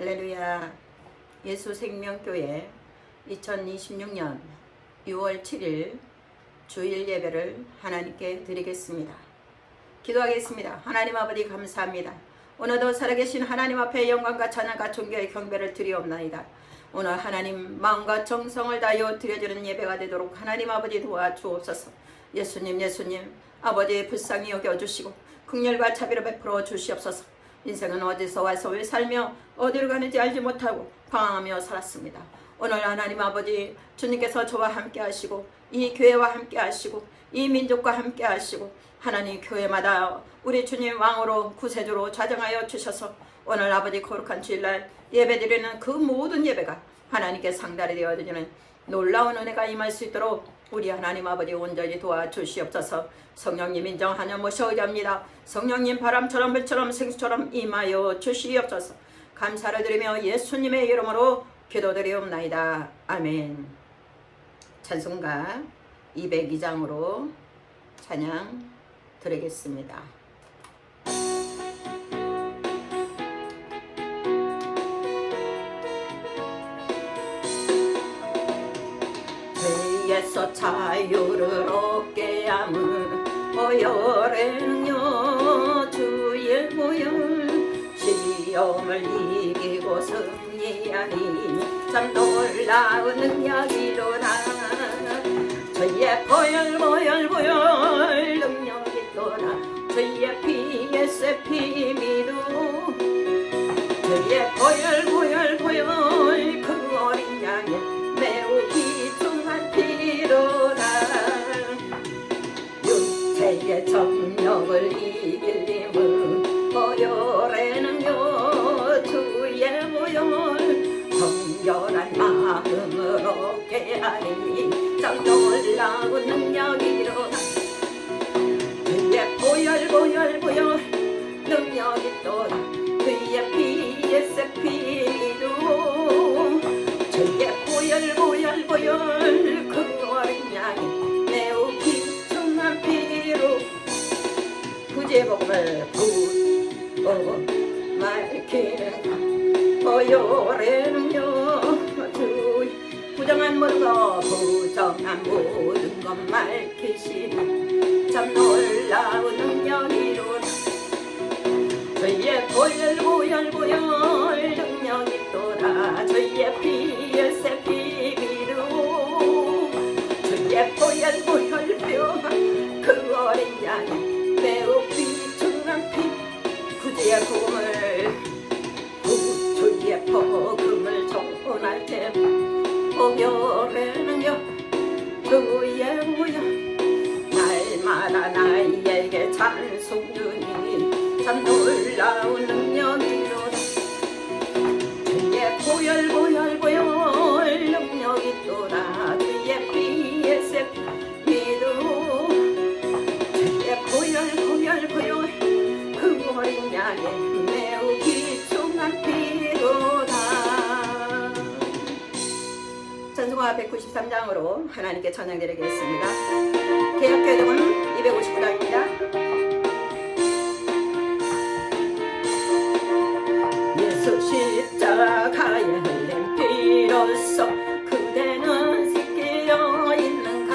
할렐루야. 예수생명교회 2026년 6월 7일 주일 예배를 하나님께 드리겠습니다. 기도하겠습니다. 하나님 아버지 감사합니다. 오늘도 살아계신 하나님 앞에 영광과 찬양과 존귀의 경배를 드리옵나이다. 오늘 하나님 마음과 정성을 다하여 드려지는 예배가 되도록 하나님 아버지 도와주옵소서. 예수님 아버지의 불쌍히 여겨주시고 긍휼과 자비를 베풀어 주시옵소서. 인생은 어디서 와서 왜 살며 어디로 가는지 알지 못하고 방황하며 살았습니다. 오늘 하나님 아버지 주님께서 저와 함께 하시고 이 교회와 함께 하시고 이 민족과 함께 하시고 하나님 교회마다 우리 주님 왕으로 구세주로 좌정하여 주셔서 오늘 아버지 거룩한 주일날 예배드리는 그 모든 예배가 하나님께 상달이 되어지는 놀라운 은혜가 임할 수 있도록 우리 하나님 아버지 온전히 도와주시옵소서. 성령님 인정하여 모셔오렵니다. 성령님 바람처럼 불처럼 생수처럼 임하여 주시옵소서. 감사를 드리며 예수님의 이름으로 기도드리옵나이다. 아멘. 찬송가 202장으로 찬양 드리겠습니다. 죄에서 자유를 얻게 함을 보혈의 능력 주의 보혈 시험을 이기고 승리하니 참 놀라운 능력이로다. 주의 보혈 능력이 있도다. 주의 피에서 피미도 주의 보혈 그 어린 양의 매우 귀중한 피로다. 육체의 정력을 이길 힘은 보혈의 능력 주의 보혈 정결한 마음을 얻게 하니 참 놀라운 능력이로다. 주의 보혈 능력이 있도다. 주의 피에서 피미도 주의 보혈 그 어린 양이 매우 귀중한 피로 구주의 복음을 밝히는 보혈의 능력 주 부정한 모든 것 밝히시는 참 놀라운 능력이로다. 주의 보혈 능력이 있도다. 주의 피에서 피미로 주의 보혈 그 어린 양이 매우 귀중한 피 구주의 복음을 전할 때 보혈의 능력 주의 보혈 날마다 나에게 찬송 주니 참 놀라운 능력이로다. 주의 보혈 능력이 있도다. 주의 피에서 피미도 주의 보혈 그 어린 양의 매우 귀중한 피로다. 찬송가 193장으로 하나님께 찬양드리겠습니다. 개역교회동은 259장입니다. 예수 십자가에 흘린 피로써 그대는 씻겨 있는가.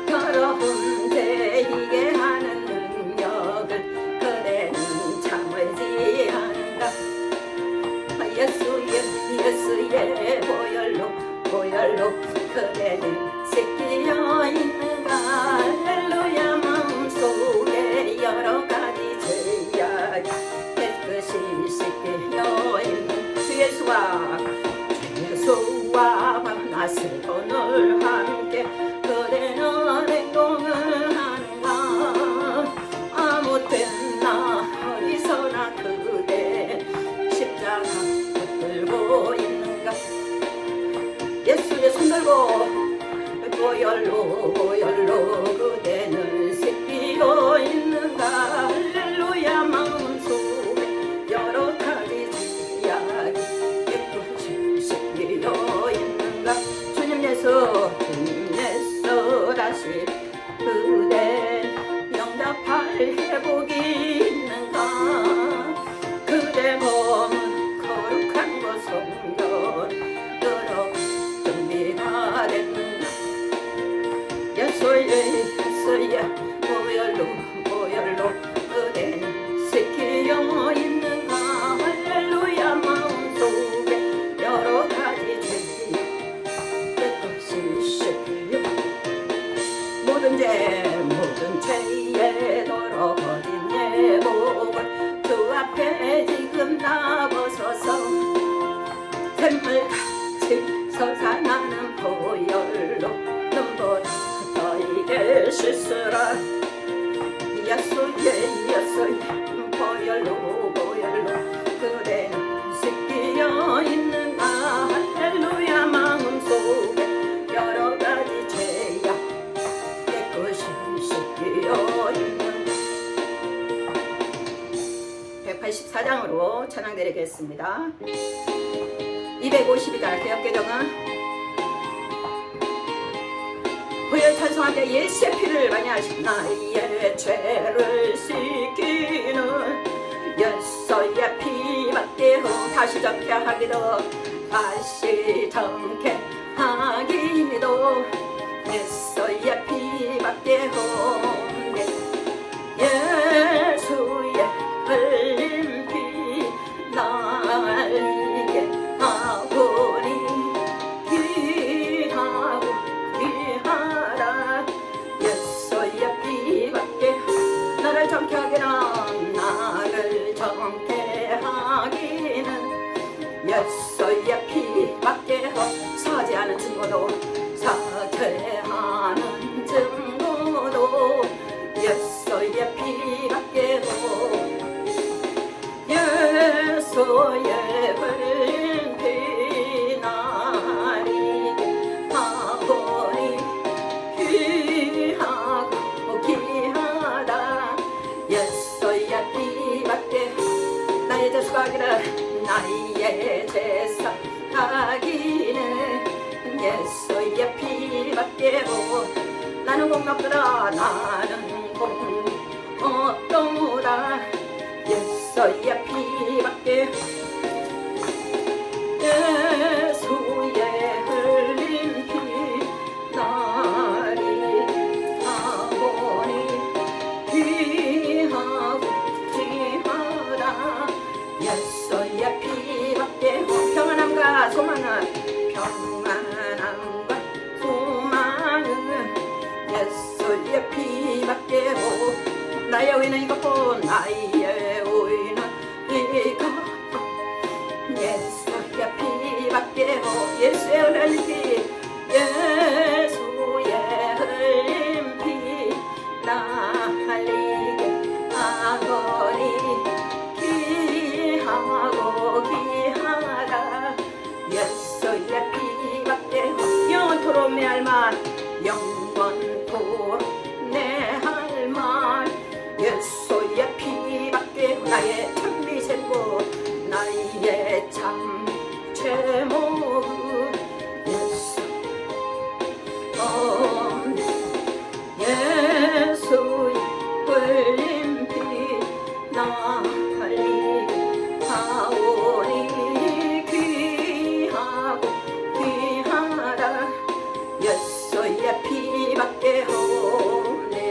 더러운 죄이게 하는 능력을 그대는 참을지 않은가. 예수의 보혈로 그대는 씻겨 있는가. 할렐루야. 마음속에 여러 가지 죄악이 깨끗이 씻겨 있는 주 예수와 만나시고 늘 함께 그대는 행동을 하는가. 아무 때나 어디서나 그대 십자가 붙들고 있는가. 예수의 손 들고 14장으로 찬양 드리겠습니다. 252장 개역개정은 후열 찬송할 때 예수의 피를 많이 하신 나의 죄를 씻기는 예수의 피밖에 다시 적게 하기도 다시 정케 하기도 예수의 피밖에 없네 예수의 흘린 피 날리게 하오니 귀하고 귀하라 예수의 피밖에 나를 정케 하기는 나를 정케 하기는 예수의 피밖에 사죄하는 증거도 사죄하는 증거도 예수의 피밖에 예수의 흘린 피 나리게 하오니 귀하고 귀하다 예수의 피밖에 나의 죄수가 하기를 나의 제사 하기는 예수의 피밖에 나는 공없도다 나는 공없도다 예수의 피밖에 예수의 흘린 피 나리 하오니 귀하고 귀하다 예수의 피밖에 평안함과 소망은 평안함과 소망은 예수의 피밖에 나의 의는 이것뿐 나의 의는 이것뿐 예수의 피밖에 예수의 흘린 피 예수의 흘린 피 날리게 하거니 귀하고 귀하다 예수의 피밖에 영원토록 내 할만 영원토록 내 할만 예수의 피밖에 나의 참 미생고 나의 참 제목 예수 예수의 흘린 피 날리게 하오니 귀하고 귀하다 예수의 피밖에 없네.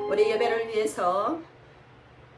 우리 예배를 위해서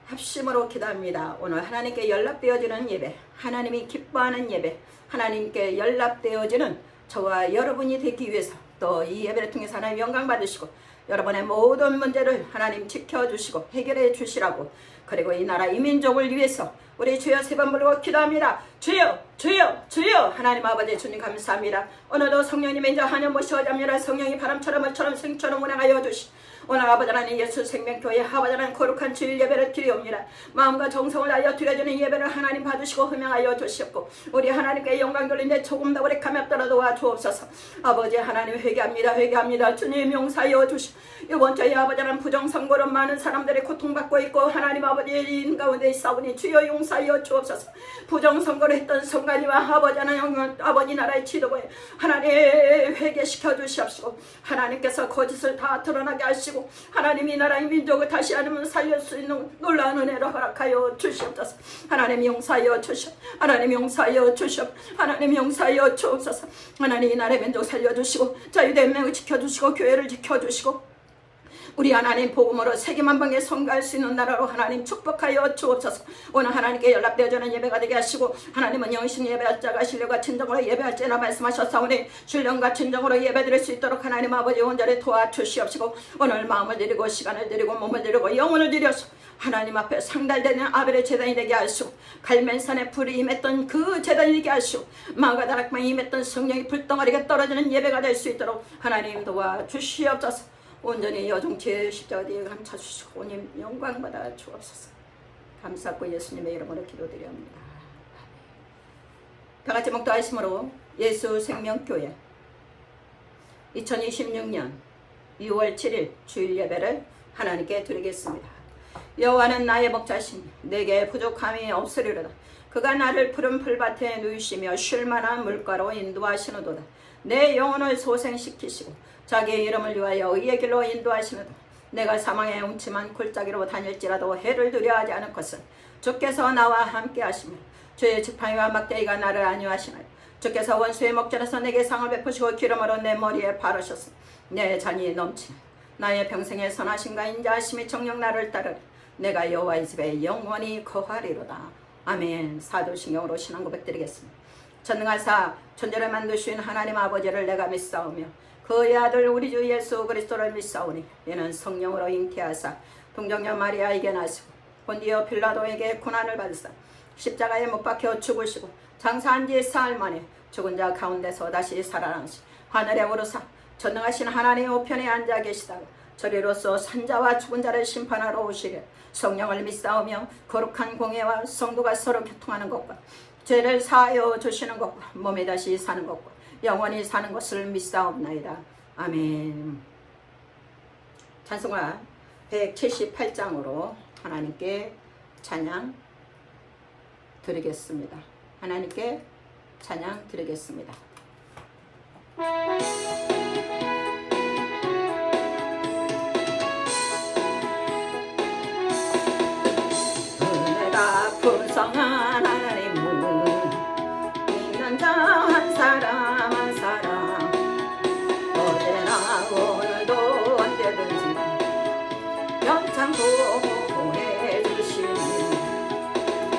합심으로 기도합니다. 오늘 하나님께 연락되어지는 예배, 하나님이 기뻐하는 예배, 하나님께 연락되어지는 저와 여러분이 되기 위해서 또 이 예배를 통해서 하나님 영광 받으시고 여러분의 모든 문제를 하나님 지켜주시고 해결해 주시라고 그리고 이 나라 이 민족을 위해서 우리 주여 세 번 부르고 기도합니다. 주여 주여 주여 하나님 아버지 주님 감사합니다. 오늘도 성령님의 인자 하늘 모시어잡니다. 성령이 바람처럼 물처럼 생처럼 운행하여 주시 오늘 아버지 하나님 예수 생명교회 아버지 하나님 거룩한 주일 예배를 드리옵니다. 마음과 정성을 다하여 드려주는 예배를 하나님 받으시고 흠양하여 주시옵고 우리 하나님께 영광 돌리는데 조금 더 우리 감압더라 도와주옵소서. 아버지 하나님 회개합니다. 회개합니다. 주님 용서하여 주시 이번 주에 아버지 하나님 부정선거로 많은 사람들이 고통받고 있고 하나님 아버지인 가운데 싸우니 주여 용서하여 주옵소서. 부정선거를 했던 선관위와 아버지 하나님 아버지 나라의 지도부에 하나님 회개시켜 주시옵시고 하나님께서 거짓을 다 드러나게 하시고 하나님 이 나라의 민족을 다시 하나님은 살릴 수 있는 놀라운 은혜를 허락하여 주시옵소서. 하나님 용서하여 주시옵 하나님 용서하여 주시옵 하나님 용서하여 주옵소서. 하나님 이 나라의 민족 살려주시고 자유된 명을 지켜주시고 교회를 지켜주시고 우리 하나님 복음으로 세계만방에 선가할 수 있는 나라로 하나님 축복하여 주옵소서. 오늘 하나님께 연락되어지는 예배가 되게 하시고 하나님은 영신 예배할 자가 신령과 진정으로 예배할지나 말씀하셨사오니 신령과 진정으로 예배드릴 수 있도록 하나님 아버지 온전히 도와주시옵시고 오늘 마음을 드리고 시간을 드리고 몸을 드리고 영혼을 드려서 하나님 앞에 상달되는 아벨의 제단이 되게 하시고 갈멜산에 불이 임했던 그 제단이 되게 하시고 마가다락방에 임했던 성령이 불덩어리가 떨어지는 예배가 될 수 있도록 하나님 도와주시옵소서. 온전히 여종체의 십자가 뒤에 감춰주시고 오님 영광받아 주옵소서. 감사하고 예수님의 이름으로 기도드립니다. 다같이 목도하심으로 예수 생명교회 2026년 6월 7일 주일 예배를 하나님께 드리겠습니다. 여호와는 나의 목자시니 내게 부족함이 없으리로다. 그가 나를 푸른 풀밭에 누이시며 쉴만한 물가로 인도하시는도다. 내 영혼을 소생시키시고 자기의 이름을 위하여 의의 길로 인도하시는도다. 내가 사망의 음침한 골짜기로 다닐지라도 해를 두려워하지 않을 것은 주께서 나와 함께 하시며 주의 지팡이와 막대기가 나를 안위하시나요. 주께서 원수의 목전에서 내게 상을 베푸시고 기름으로 내 머리에 바르셨으니 내 잔이 넘치네. 나의 평생의 선하심과 인자하심이 정녕 나를 따르리. 내가 여호와의 집에 영원히 거하리로다. 아멘. 사도신경으로 신앙 고백드리겠습니다. 전능하사 천지를 만드신 하나님 아버지를 내가 믿사오며 그의 아들 우리 주 예수 그리스도를 믿사오니 이는 성령으로 잉태하사 동정녀 마리아에게 나시고 본디오 빌라도에게 고난을 받으사 십자가에 못 박혀 죽으시고 장사한 지 사흘 만에 죽은 자 가운데서 다시 살아나시 하늘에 오르사 전능하신 하나님의 우편에 앉아 계시다가 저리로서 산자와 죽은 자를 심판하러 오시려 성령을 믿사오며 거룩한 공예와 성도가 서로 교통하는 것과 죄를 사하여 주시는 것과 몸에 다시 사는 것과 영원히 사는 것을 믿사옵나이다. 아멘. 찬송가 178장으로 하나님께 찬양 드리겠습니다. 하나님께 찬양 드리겠습니다. 은혜가 풍성한 하나님은 믿는 자 한 사람 한 사람 어제나 오늘도 언제든지 영창 보호해 주시니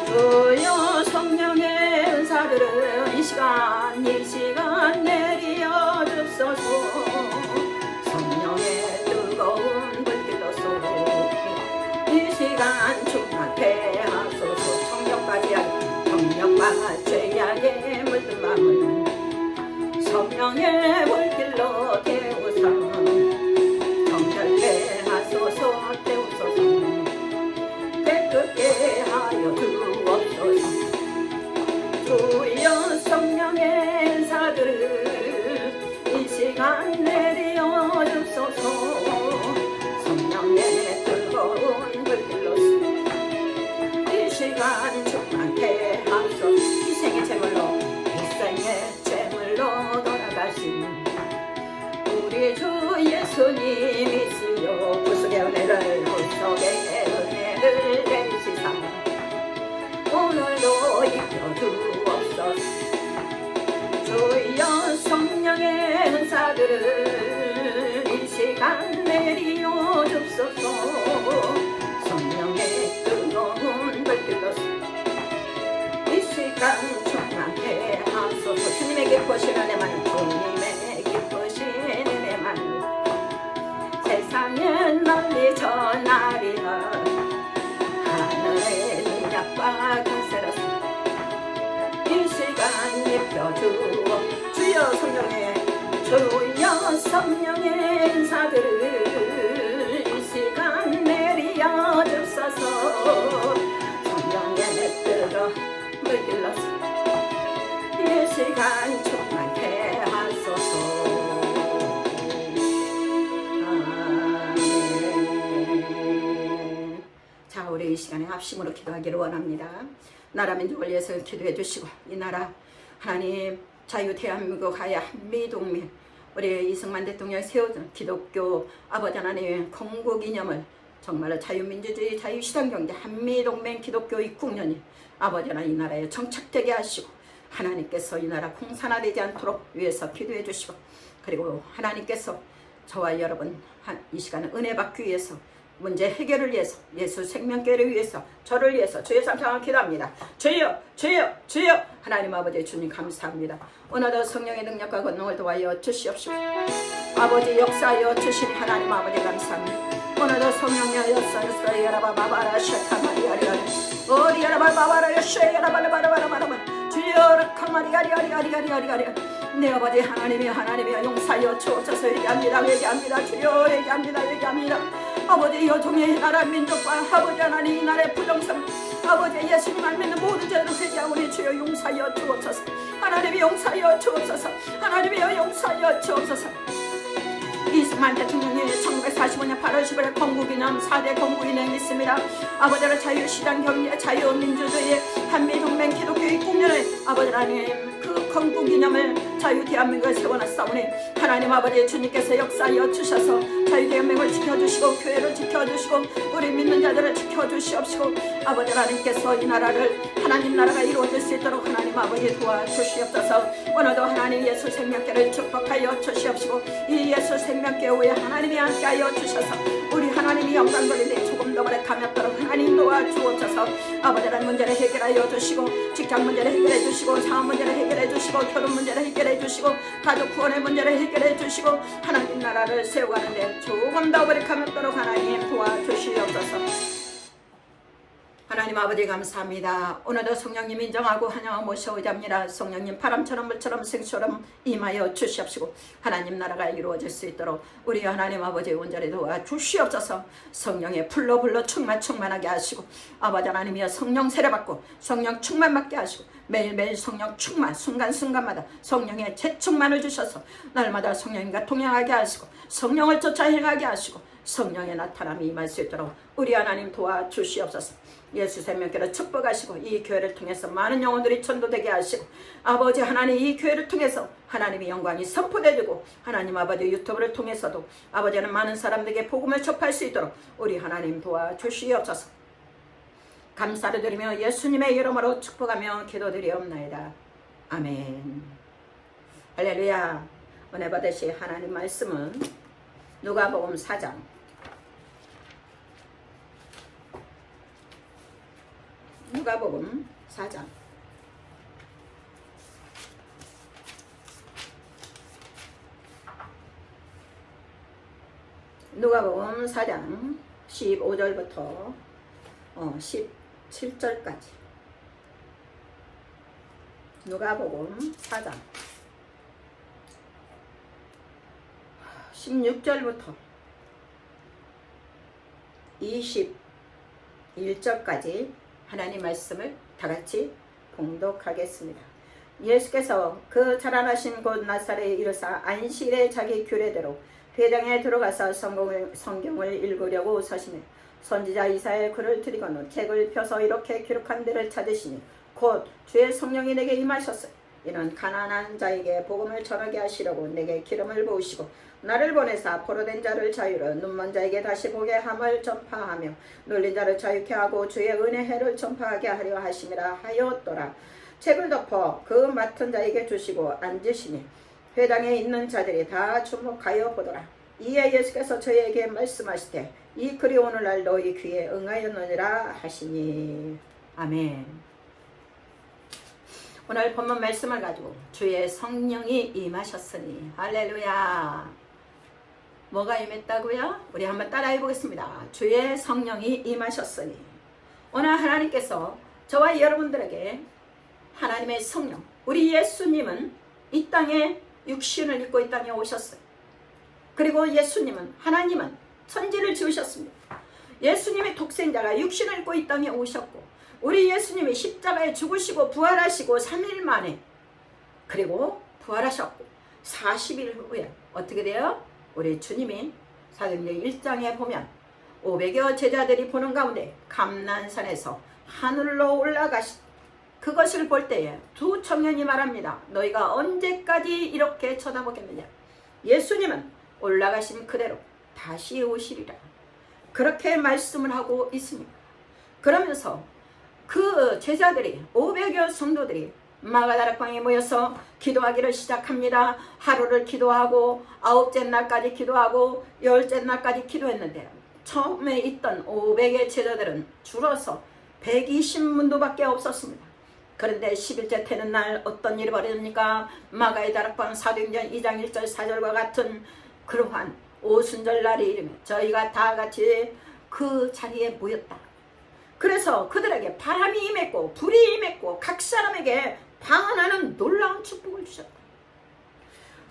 주여 성령의 은사들은 이 시간 내리어 주소서. 성령의 뜨거운 불길로 쏘고 이 시간 충만케 하소서. 정력과 죄악에 물든 마음을 성령의 불길로 태우사 정결케 하소서. 태우소서. 깨끗게 하여 주옵소서. 주여 성령의 은사들을 이 시간 내리어 주소서. 성령의 뜨거운 불길로 이 시간 충만케 하소서. 희생의 제물로 돌아가신 우리 주 예수님이시여 구속의 은혜를 내리시사 오늘도 입혀주옵소서. 주여 성령의 은사들을 이 시간 내리어 주소서. 성령의 뜨거운 불길로 이 시간 충만케 하소서. 주님의 기쁘신 은혜만 주님의 기쁘신 은혜만 세상에 널리 전하리라. 하늘의 능력과 강세로서 이 시간 입혀주어 주여 성령의 인사들을 이 시간 내리어 주소서. 성령의 뜨거 물길로서 이 시간 충만케 하소서. 아멘. 자, 우리 이 시간에 합심으로 기도하기를 원합니다. 나라 민족을 위해서 기도해 주시고 이 나라 하나님 자유 대한민국 하야 한미동맹 우리 이승만 대통령이 세워준 기독교 아버지 하나님의 건국 이념을 정말로 자유민주주의 자유시장경제 한미동맹 기독교 입국년이 아버지 하나님 이 나라에 정착되게 하시고 하나님께서 이 나라 공산화되지 않도록 위해서 기도해 주시고 그리고 하나님께서 저와 여러분 이 시간에 은혜 받기 위해서 문제 해결을 위해서 예수 생명교회를 위해서 저를 위해서 주의 삼창을 기도합니다. 주여 하나님 아버지 주님 감사합니다. 오늘도 성령의 능력과 권능을 도와여 주시옵시고 아버지 역사하여 주신 하나님 아버지 감사합니다. 오늘도 성령의 역사였어 야라바바바라 샤카마리아리아리 오리야라바바바라 샤야라바라바라바라바라 주여 카마리아리아리아리아리아리 내 아버지 하나님이여 용사여 주옵소서. 얘기합니다 주여 얘기합니다 아버지 여종의 나라 민족과 아버지 하나님 이 나라의 부정성 아버지 예수님을 믿는 모든 자들을 회개하오니 주여 용사여 주옵소서. 하나님이 용사여 주옵소서. 하나님이여 용사여 주옵소서. 이승만 대통령이 1945년 8월 10일에 건국이념 4대 건국이념이 있습니다. 아버지는 자유시장 경제 자유민주주의 한미동맹 기독교의 국면을 아버지 하나님 그 건국이념을 자유 대한민국을 세워놨사오니 하나님 아버지 주님께서 역사하여 주셔서 자유 대한민국을 지켜주시고 교회를 지켜주시고 우리 믿는 자들을 지켜주시옵시고 아버지 하나님께서 이 나라를 하나님 나라가 이루어질 수 있도록 하나님 아버지 도와주시옵소서. 오늘도 하나님 예수 생명교를 축복하여 주시옵시고 이 예수 생명교회에 하나님이 함께하여 주셔서 우리 하나님이 영광 돌리되 조금 더 오래 감였도록 하나님 도와주옵소서. 아버지란 문제를 해결하여 주시고 직장 문제를 해결해 주시고 사업 문제를 해결해 주시고 결혼 문제를 해결해 주시고 가족 구원의 문제를 해결해 주시고 하나님 나라를 세워가는데 조금 더 오래 감였도록 하나님 도와주시옵소서. 하나님 아버지 감사합니다. 오늘도 성령님 인정하고 환영하고 모셔오자 합니다. 성령님 바람처럼 물처럼 생수처럼 임하여 주시옵시고 하나님 나라가 이루어질 수 있도록 우리 하나님 아버지 온전히 도와주시옵소서. 성령의 불로 충만하게 하시고 아버지 하나님이여 성령 세례받고 성령 충만받게 하시고 매일매일 성령 충만 순간순간마다 성령의 재충만을 주셔서 날마다 성령님과 동행하게 하시고 성령을 쫓아 행하게 하시고 성령의 나타남이 임할 수 있도록 우리 하나님 도와주시옵소서. 예수 생명교회를 축복하시고 이 교회를 통해서 많은 영혼들이 전도되게 하시고 아버지 하나님 이 교회를 통해서 하나님의 영광이 선포되고 하나님 아버지 유튜브를 통해서도 아버지는 많은 사람들에게 복음을 접할 수 있도록 우리 하나님 도와주시옵소서. 감사를 드리며 예수님의 이름으로 축복하며 기도드리옵나이다. 아멘. 할렐루야. 은혜 받으실 하나님 말씀은 누가복음 4장 누가복음 4장 누가복음 4장 15절부터 17절까지 누가복음 4장 16절부터 21절까지 하나님 말씀을 다같이 봉독하겠습니다. 예수께서 그 자라나신 곳 나사렛에 이르사 안식일에 자기 규례대로 회당에 들어가서 성경을 읽으려고 서시니 선지자 이사야의 글을 들이거늘 책을 펴서 이렇게 기록한 데를 찾으시니 곧 주의 성령이 내게 임하셨어요. 이는 가난한 자에게 복음을 전하게 하시려고 내게 기름을 부으시고 나를 보내사 포로된 자를 자유로 눈먼 자에게 다시 보게 함을 전파하며 눌린 자를 자유케 하고 주의 은혜 해를 전파하게 하려 하심이라 하였더라. 책을 덮어 그 맡은 자에게 주시고 앉으시니 회당에 있는 자들이 다 주목하여 보더라. 이에 예수께서 저희에게 말씀하시되 이 글이 오늘날 너희 귀에 응하였느니라 하시니. 아멘. 오늘 본문 말씀을 가지고 주의 성령이 임하셨으니 할렐루야. 뭐가 임했다고요? 우리 한번 따라해 보겠습니다. 주의 성령이 임하셨으니. 오늘 하나님께서 저와 여러분들에게 하나님의 성령, 우리 예수님은 이 땅에 육신을 입고 이 땅에 오셨어요. 그리고 예수님은 하나님은 천지를 지으셨습니다. 예수님의 독생자가 육신을 입고 이 땅에 오셨고 우리 예수님이 십자가에 죽으시고 부활하시고 3일 만에 그리고 부활하셨고 40일 후에 어떻게 돼요? 우리 주님이 사도행전 1장에 보면 500여 제자들이 보는 가운데 감난산에서 하늘로 올라가시 그것을 볼 때에 두 청년이 말합니다. 너희가 언제까지 이렇게 쳐다보겠느냐. 예수님은 올라가신 그대로 다시 오시리라. 그렇게 말씀을 하고 있습니다. 그러면서 그 제자들이 500여 성도들이 마가다락방에 모여서 기도하기를 시작합니다. 하루를 기도하고 9째 날까지 기도하고 10째 날까지 기도했는데 처음에 있던 500의 제자들은 줄어서 120문도밖에 없었습니다. 그런데 11째 되는 날 어떤 일이 벌어집니까? 마가의 다락방 사도행전 2장 1절 4절과 같은 그러한 오순절 날이 이르며 저희가 다 같이 그 자리에 모였다. 그래서 그들에게 바람이 임했고 불이 임했고 각 사람에게 방언하는 놀라운 축복을 주셨다.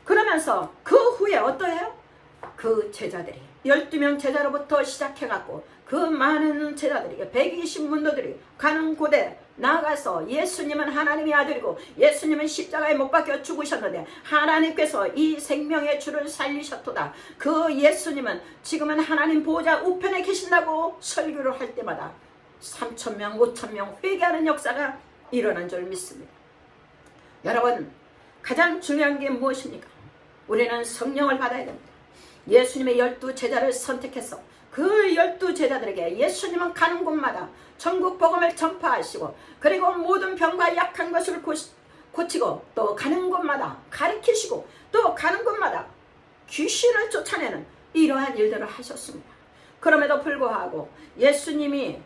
그러면서 그 후에 어떠해요? 그 제자들이 12명 제자로부터 시작해갖고 그 많은 제자들이 120문도들이 가는 곳에 나가서 예수님은 하나님의 아들이고 예수님은 십자가에 못 박혀 죽으셨는데 하나님께서 이 생명의 주를 살리셨도다. 그 예수님은 지금은 하나님 보호자 우편에 계신다고 설교를 할 때마다 3,000명 5,000명 회개하는 역사가 일어난 줄 믿습니다. 여러분, 가장 중요한 게 무엇입니까? 우리는 성령을 받아야 됩니다. 예수님의 12제자를 선택해서 그 12제자들에게 예수님은 가는 곳마다 천국 복음을 전파하시고 그리고 모든 병과 약한 것을 고치고 또 가는 곳마다 가르치시고 또 가는 곳마다 귀신을 쫓아내는 이러한 일들을 하셨습니다. 그럼에도 불구하고 예수님이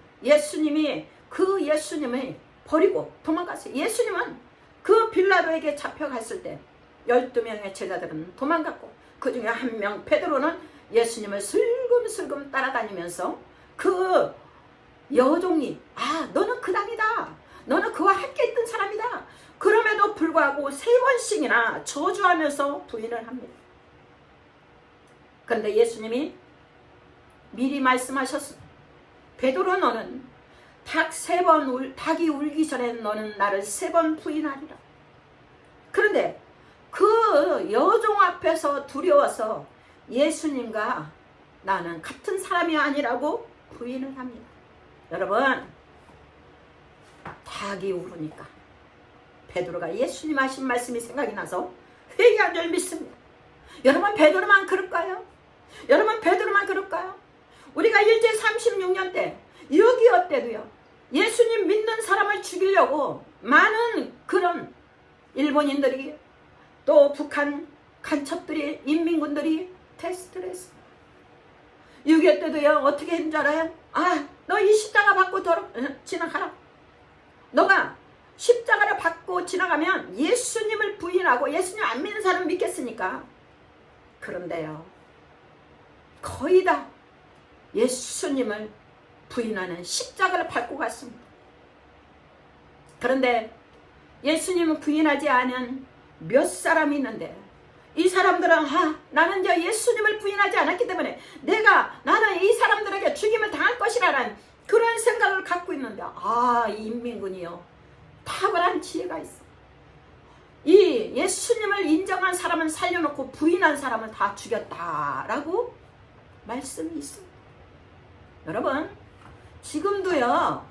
그 예수님을 버리고 도망갔어요. 예수님은 그 빌라도에게 잡혀갔을 때 12명의 제자들은 도망갔고 그 중에 한 명 베드로는 예수님을 슬금슬금 따라다니면서 그 여종이 너는 그당이다. 너는 그와 함께 있던 사람이다. 그럼에도 불구하고 3번씩이나 저주하면서 부인을 합니다. 그런데 예수님이 미리 말씀하셨습니다. 베드로 너는 닭이 울기 전에 너는 나를 3번 부인하리라. 그런데 그 여종 앞에서 두려워서 예수님과 나는 같은 사람이 아니라고 부인을 합니다. 여러분, 닭이 울으니까 베드로가 예수님 하신 말씀이 생각이 나서 회개한 줄 믿습니다. 여러분, 베드로만 그럴까요? 여러분, 베드로만 그럴까요? 우리가 일제 36년 때 6.25 때도요, 예수님 믿는 사람을 죽이려고 많은 그런 일본인들이 또 북한 간첩들이 인민군들이 테스트를 했습니다. 6.25 때도요, 어떻게 했는 줄 알아요? 너 이 십자가 받고 지나가라. 너가 십자가를 받고 지나가면 예수님을 부인하고 예수님 안 믿는 사람 믿겠으니까. 그런데요, 거의 다 예수님을 부인하는 십자가를 밟고 갔습니다. 그런데 예수님을 부인하지 않은 몇 사람이 있는데 이 사람들은 나는 예수님을 부인하지 않았기 때문에 나는 이 사람들에게 죽임을 당할 것이라는 그런 생각을 갖고 있는데 이 인민군이요, 탁월한 지혜가 있어. 이 예수님을 인정한 사람은 살려놓고 부인한 사람은 다 죽였다라고 말씀이 있습니다. 여러분, 지금도요,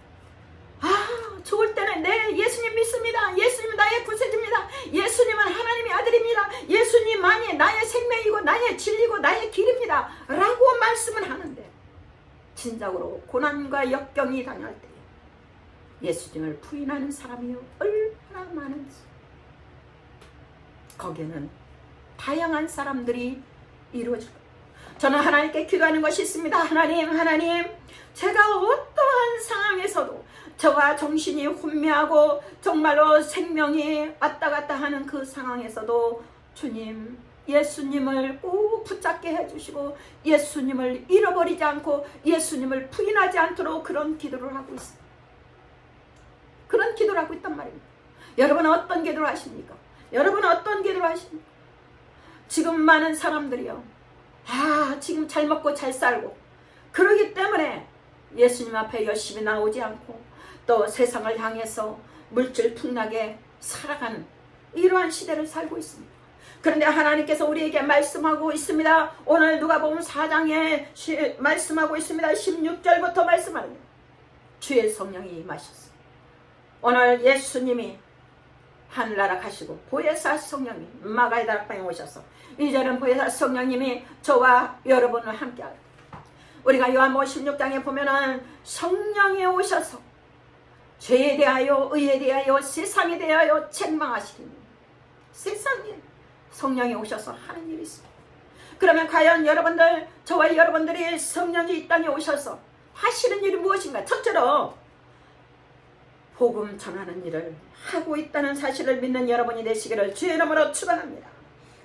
좋을 때는 네, 예수님 믿습니다. 예수님은 나의 구세주입니다. 예수님은 하나님의 아들입니다. 예수님만이 나의 생명이고 나의 진리고 나의 길입니다 라고 말씀을 하는데 진작으로 고난과 역경이 당할 때 예수님을 부인하는 사람이 얼마나 많은지, 거기에는 다양한 사람들이 이루어질 겁니다. 저는 하나님께 기도하는 것이 있습니다. 하나님, 제가 어떠한 상황에서도 저가 정신이 혼미하고 정말로 생명이 왔다 갔다 하는 그 상황에서도 주님, 예수님을 꼭 붙잡게 해주시고 예수님을 잃어버리지 않고 예수님을 부인하지 않도록 그런 기도를 하고 있습니다. 그런 기도를 하고 있단 말입니다. 여러분은 어떤 기도를 하십니까? 지금 많은 사람들이요, 지금 잘 먹고 잘 살고 그러기 때문에 예수님 앞에 열심히 나오지 않고 또 세상을 향해서 물질풍락에 살아가는 이러한 시대를 살고 있습니다. 그런데 하나님께서 우리에게 말씀하고 있습니다. 오늘 누가복음 4장에 말씀하고 있습니다. 16절부터 말씀하는데 주의 성령이 임하셨습니다. 오늘 예수님이 하늘나라 가시고 보혜사 성령이 마가의 다락방에 오셔서 이제는 보혜사 성령님이 저와 여러분을 함께하라. 우리가 요한복음 16장에 보면은 성령이 오셔서 죄에 대하여 의에 대하여 세상에 대하여 책망하시리니, 세상에 성령이 오셔서 하는 일이 있습니다. 그러면 과연 여러분들, 저와 여러분들이 성령이 이 땅에 오셔서 하시는 일이 무엇인가? 첫째로 복음 전하는 일을 하고 있다는 사실을 믿는 여러분이 되시기를 주의 이름으로 축원합니다.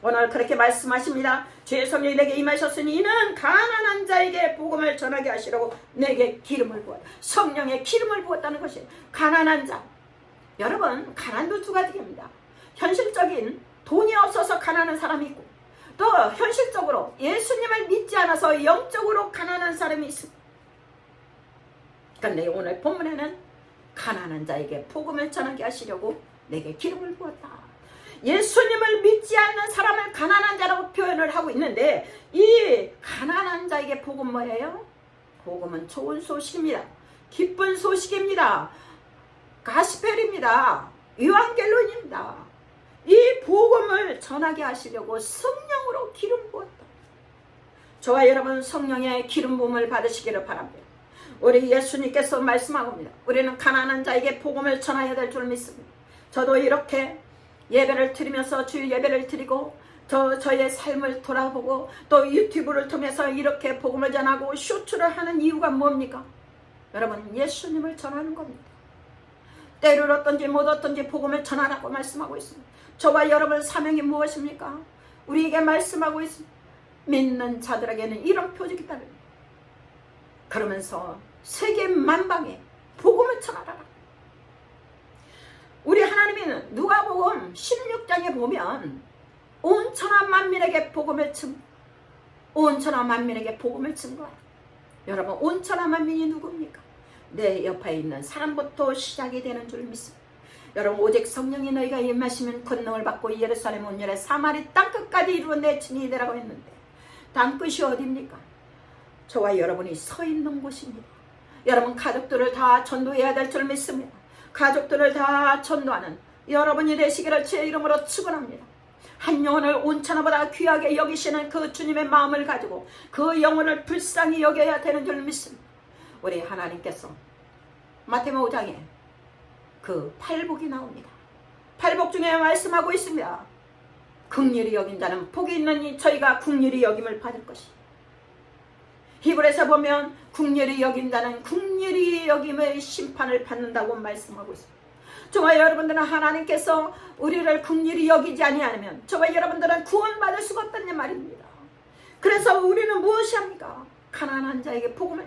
오늘 그렇게 말씀하십니다. 주의 성령이 내게 임하셨으니 이는 가난한 자에게 복음을 전하게 하시려고 내게 기름을 부었다. 성령의 기름을 부었다는 것이 가난한 자. 여러분, 가난도 두 가지입니다. 현실적인 돈이 없어서 가난한 사람이 있고, 또 현실적으로 예수님을 믿지 않아서 영적으로 가난한 사람이 있습니다. 그런데 오늘 본문에는 가난한 자에게 복음을 전하게 하시려고 내게 기름을 부었다. 예수님을 믿지 않는 사람을 가난한 자라고 표현을 하고 있는데, 이 가난한 자에게 복음 뭐예요? 복음은 좋은 소식입니다. 기쁜 소식입니다. 가스펠입니다. 유앙겔론입니다. 이 복음을 전하게 하시려고 성령으로 기름 부었다. 저와 여러분 성령의 기름 부음을 받으시기를 바랍니다. 우리 예수님께서 말씀하고입니다. 우리는 가난한 자에게 복음을 전해야 될 줄 믿습니다. 저도 이렇게 예배를 드리면서 주일 예배를 드리고 저의 삶을 돌아보고 또 유튜브를 통해서 이렇게 복음을 전하고 쇼츠를 하는 이유가 뭡니까? 여러분, 예수님을 전하는 겁니다. 때를 얻든지 못 얻든지 복음을 전하라고 말씀하고 있습니다. 저와 여러분 사명이 무엇입니까? 우리에게 말씀하고 있습니다. 믿는 자들에게는 이런 표적이 따릅니다. 그러면서 세계 만방에 복음을 전하라. 우리 하나님은 누가복음 16장에 보면 온 천하 만민에게 복음을 증거하라. 여러분, 온 천하 만민이 누굽니까? 내 옆에 있는 사람부터 시작이 되는 줄 믿습니다. 여러분, 오직 성령이 너희가 임하시면 권능을 받고 예루살렘 온 열에 사마리 땅끝까지 이루어 내 친히 되라고 했는데, 땅끝이 어디입니까? 저와 여러분이 서 있는 곳입니다. 여러분, 가족들을 다 전도해야 될 줄 믿습니다. 가족들을 다 전도하는 여러분이 되시기를 주의 이름으로 축원합니다. 한 영혼을 온 천하보다 귀하게 여기시는 그 주님의 마음을 가지고 그 영혼을 불쌍히 여겨야 되는 줄 믿습니다. 우리 하나님께서 마태복음 5장에 그 팔복이 나옵니다. 팔복 중에 말씀하고 있습니다. 긍휼히 여긴 자는 복이 있느니 저희가 긍휼히 여김을 받을 것이. 히브리서 보면 긍휼히 여긴 자는 긍휼히 여김의 심판을 받는다고 말씀하고 있습니다. 저와 여러분들은 하나님께서 우리를 긍휼히 여기지 아니하면 저와 여러분들은 구원받을 수가 없다는 말입니다. 그래서 우리는 무엇이 합니까? 가난한 자에게 복음을,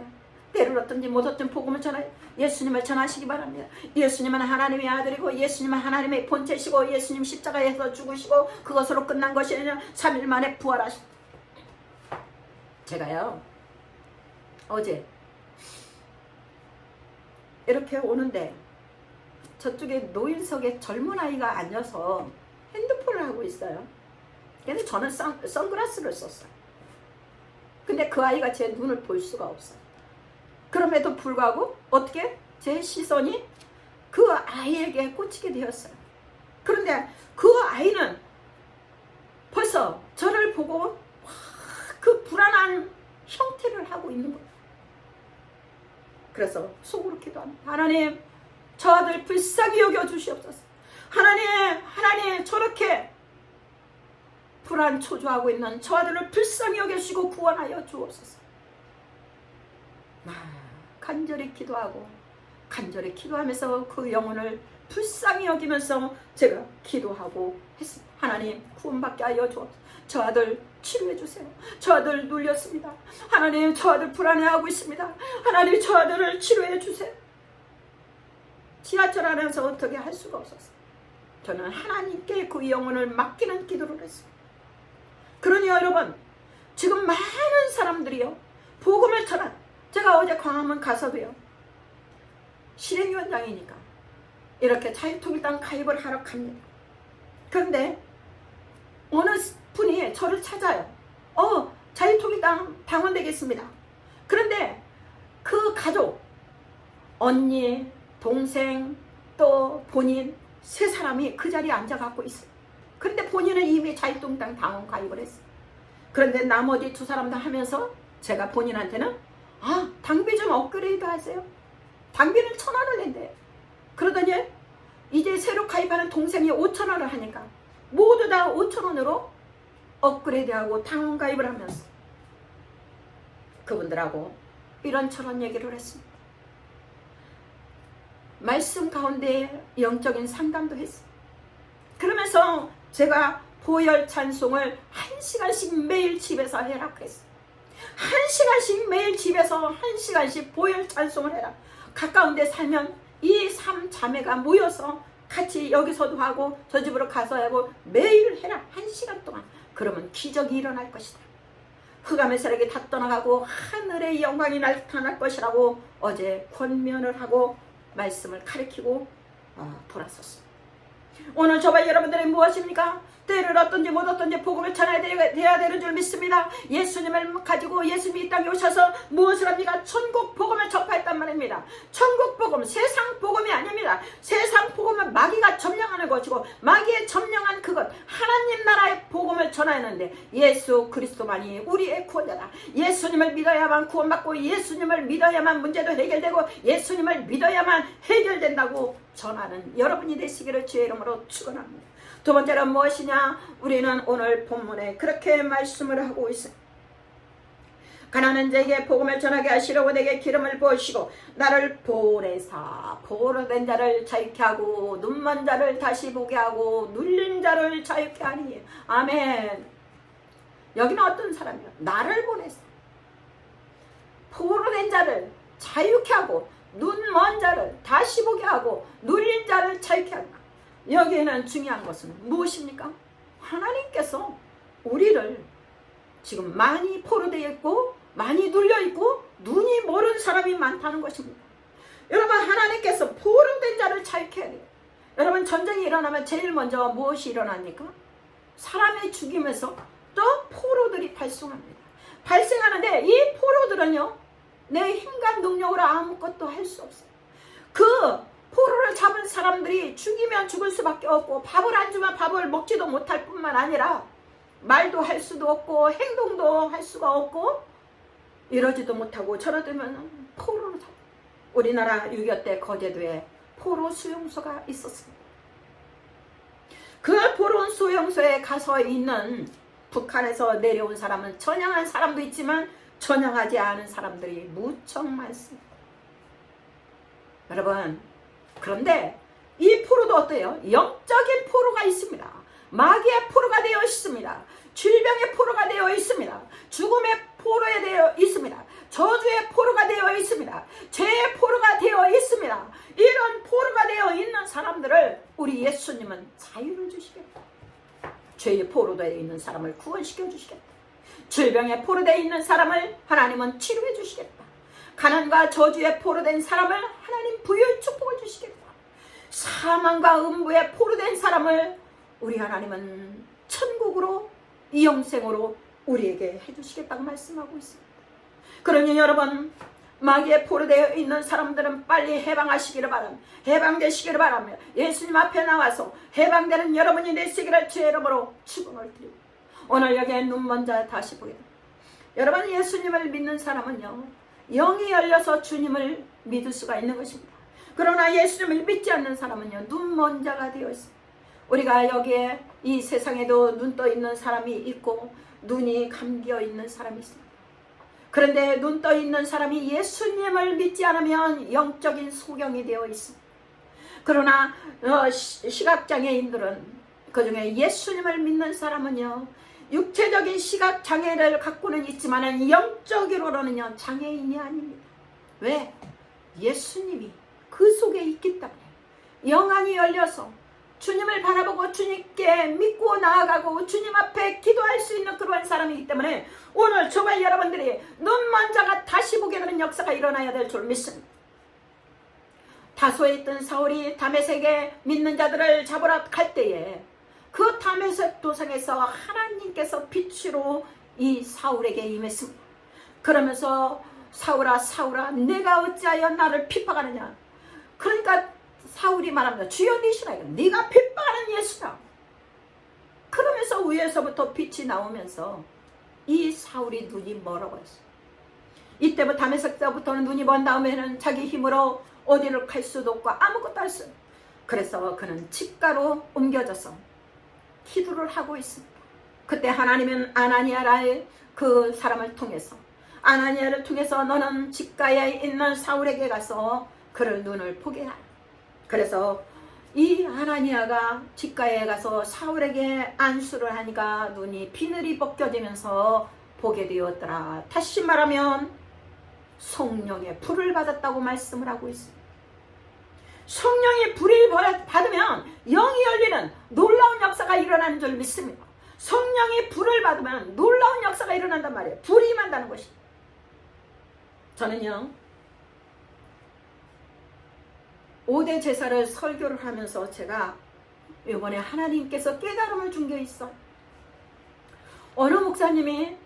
때를 얻든지 못 얻든 복음을 전하여 예수님을 전하시기 바랍니다. 예수님은 하나님의 아들이고 예수님은 하나님의 본체시고 예수님 십자가에서 죽으시고 그것으로 끝난 것이 아니라 3일 만에 부활하셨다. 제가요, 어제 이렇게 오는데 저쪽에 노인석에 젊은 아이가 앉아서 핸드폰을 하고 있어요. 근데 저는 선글라스를 썼어요. 근데 그 아이가 제 눈을 볼 수가 없어요. 그럼에도 불구하고 어떻게 제 시선이 그 아이에게 꽂히게 되었어요. 그런데 그 아이는 벌써 저를 보고 그 불안한 형태를 하고 있는 거예요. 그래서 속으로 기도합니다. 하나님, 저 아들 불쌍히 여겨 주시옵소서. 하나님, 저렇게 불안 초조하고 있는 저 아들을 불쌍히 여겨주시고 구원하여 주옵소서. 간절히 기도하면서 그 영혼을 불쌍히 여기면서 제가 기도하고 했습니다. 하나님, 구원받게 하여 주옵소서. 저 아들 치료해 주세요. 저 아들 눌렸습니다. 하나님, 저 아들 불안해하고 있습니다. 하나님, 저 아들을 치료해 주세요. 지하철 안에서 어떻게 할 수가 없었어요. 저는 하나님께 그 영혼을 맡기는 기도를 했습니다. 그러니 여러분, 지금 많은 사람들이요, 복음을 전한, 제가 어제 광화문 가서도요, 실행위원장이니까 이렇게 자유통일당 가입을 하러 갑니다. 그런데 어느 분이 저를 찾아요. 자유통일당 당원 되겠습니다. 그런데 그 가족, 언니, 동생, 또 본인 세 사람이 그 자리에 앉아갖고 있어요. 그런데 본인은 이미 자유통일당 당원 가입을 했어요. 그런데 나머지 두 사람도 하면서 제가 본인한테는 당비 좀 업그레이드 하세요. 당비는 1,000원을 낸대요. 그러더니 이제 새로 가입하는 동생이 5,000원을 하니까 모두 다 5,000원으로 업그레이드하고 당원 가입을 하면서 그분들하고 이런저런 얘기를 했습니다. 말씀 가운데 영적인 상담도 했어요. 그러면서 제가 보혈 찬송을 1시간씩 매일 집에서 해라 그랬어요. 1시간씩 매일 집에서 1시간씩 보혈 찬송을 해라. 가까운 데 살면 이 3자매가 모여서 같이 여기서도 하고 저 집으로 가서 하고 매일 해라. 1시간 동안. 그러면 기적이 일어날 것이다. 흑암의 세력이 다 떠나가고 하늘의 영광이 나타날 것이라고 어제 권면을 하고 말씀을 가르치고 돌아섰습니다. 오늘 저와 여러분들이 무엇입니까? 때를 얻든지 못 얻든지 복음을 전해야 돼야 되는 줄 믿습니다. 예수님을 가지고 예수님이 이 땅에 오셔서 무엇을 합니까? 천국 복음을 접하였단 말입니다. 천국 복음, 세상 복음이 아닙니다. 세상 복음은 마귀가 점령하는 것이고 마귀의 점령한 그것 하나님 나라의 복음을 전하였는데 예수 그리스도만이 우리의 구원자다. 예수님을 믿어야만 구원받고 예수님을 믿어야만 문제도 해결되고 예수님을 믿어야만 해결된다고 전하는 여러분이 되시기를 주의 이름으로 축원합니다. 두 번째로 무엇이냐? 우리는 오늘 본문에 그렇게 말씀을 하고 있습니다. 가난한 자에게 복음을 전하게 하시려고 내게 기름을 부으시고 나를 보내사 보로된 자를 자유케 하고 눈먼 자를 다시 보게 하고 눌린 자를 자유케 하니. 아멘. 여기는 어떤 사람이요? 나를 보내사 보로된 자를 자유케 하고 눈먼 자를 다시 보게 하고 눌린 자를 자유케 한다. 여기에는 중요한 것은 무엇입니까? 하나님께서 우리를 지금 많이 포로되어 있고 많이 눌려 있고 눈이 멀은 사람이 많다는 것입니다. 여러분, 하나님께서 포로된 자를 자유케 해야 돼요. 여러분, 전쟁이 일어나면 제일 먼저 무엇이 일어납니까? 사람의 죽임에서 또 포로들이 발생합니다. 발생하는데 이 포로들은요, 내 힘과 능력으로 아무것도 할 수 없어요. 그 포로를 잡은 사람들이 죽이면 죽을 수밖에 없고 밥을 안 주면 밥을 먹지도 못할 뿐만 아니라 말도 할 수도 없고 행동도 할 수가 없고 이러지도 못하고 저러면 포로로 잡아요. 우리나라 6.25 때 거제도에 포로 수용소가 있었습니다. 그 포로 수용소에 가서 있는 북한에서 내려온 사람은 전향한 사람도 있지만 전향하지 않은 사람들이 무척 많습니다. 여러분, 그런데 이 포로도 어때요? 영적인 포로가 있습니다. 마귀의 포로가 되어 있습니다. 질병의 포로가 되어 있습니다. 죽음의 포로에 되어 있습니다. 저주의 포로가 되어 있습니다. 죄의 포로가 되어 있습니다. 이런 포로가 되어 있는 사람들을 우리 예수님은 자유를 주시겠다. 죄의 포로되어 있는 사람을 구원시켜 주시겠다. 질병의 포로되어 있는 사람을 하나님은 치료해 주시겠다. 가난과 저주의 포로된 사람을 하나님 부유의 축복을 주시겠다. 사망과 음부에 포로된 사람을 우리 하나님은 천국으로 이 영생으로 우리에게 해주시겠다고 말씀하고 있습니다. 그러니 여러분, 마귀의 포로되어 있는 사람들은 빨리 해방하시기를 바랍니다. 해방되시기를 바랍니다. 예수님 앞에 나와서 해방되는 여러분이 되시기를 주의 이름으로 축원을 드리고, 오늘 여기에 눈먼 자 다시 보게 됩니다. 여러분, 예수님을 믿는 사람은요, 영이 열려서 주님을 믿을 수가 있는 것입니다. 그러나 예수님을 믿지 않는 사람은요, 눈먼 자가 되어 있습니다. 우리가 여기에 이 세상에도 눈 떠 있는 사람이 있고 눈이 감겨 있는 사람이 있습니다. 그런데 눈 떠 있는 사람이 예수님을 믿지 않으면 영적인 소경이 되어 있습니다. 그러나 시각장애인들은, 그중에 예수님을 믿는 사람은요, 육체적인 시각장애를 갖고는 있지만 영적으로는요 장애인이 아닙니다. 왜? 예수님이 그 속에 있기 때문에 영안이 열려서 주님을 바라보고 주님께 믿고 나아가고 주님 앞에 기도할 수 있는 그러한 사람이기 때문에 오늘 저와 여러분들이 눈먼 자가 다시 보게 되는 역사가 일어나야 될 줄 믿습니다. 다소에 있던 사울이 다메섹에 믿는 자들을 잡으러 갈 때에 그 다메섹 도상에서 하나님께서 빛으로 이 사울에게 임했습니다. 그러면서 사울아 사울아 내가 어찌하여 나를 핍박하느냐. 그러니까 사울이 말합니다. 주여 니시라. 네가 핍박하는 예수라. 그러면서 위에서부터 빛이 나오면서 이 사울이 눈이 멀어버렸어요. 이때부터 다메섹 때부터는 눈이 먼 다음에는 자기 힘으로 어디를 갈 수도 없고 아무것도 할 수 없어요. 그래서 그는 집가로 옮겨져서 기도를 하고 있습니다. 그때 하나님은 아나니아라의 그 사람을 통해서, 아나니아를 통해서 너는 집가에 있는 사울에게 가서 그를 눈을 보게 하라. 그래서 이 아나니아가 집가에 가서 사울에게 안수를 하니까 눈이 비늘이 벗겨지면서 보게 되었더라. 다시 말하면 성령의 불을 받았다고 말씀을 하고 있습니다. 성령의 불을 받으면 영이 열리는 놀라운 역사가 일어나는 줄 믿습니다. 성령이 불을 받으면 놀라운 역사가 일어난단 말이에요. 불이 임한다는 것이. 저는요 5대 제사를 설교를 하면서 제가 이번에 하나님께서 깨달음을 준 게 있어. 어느 목사님이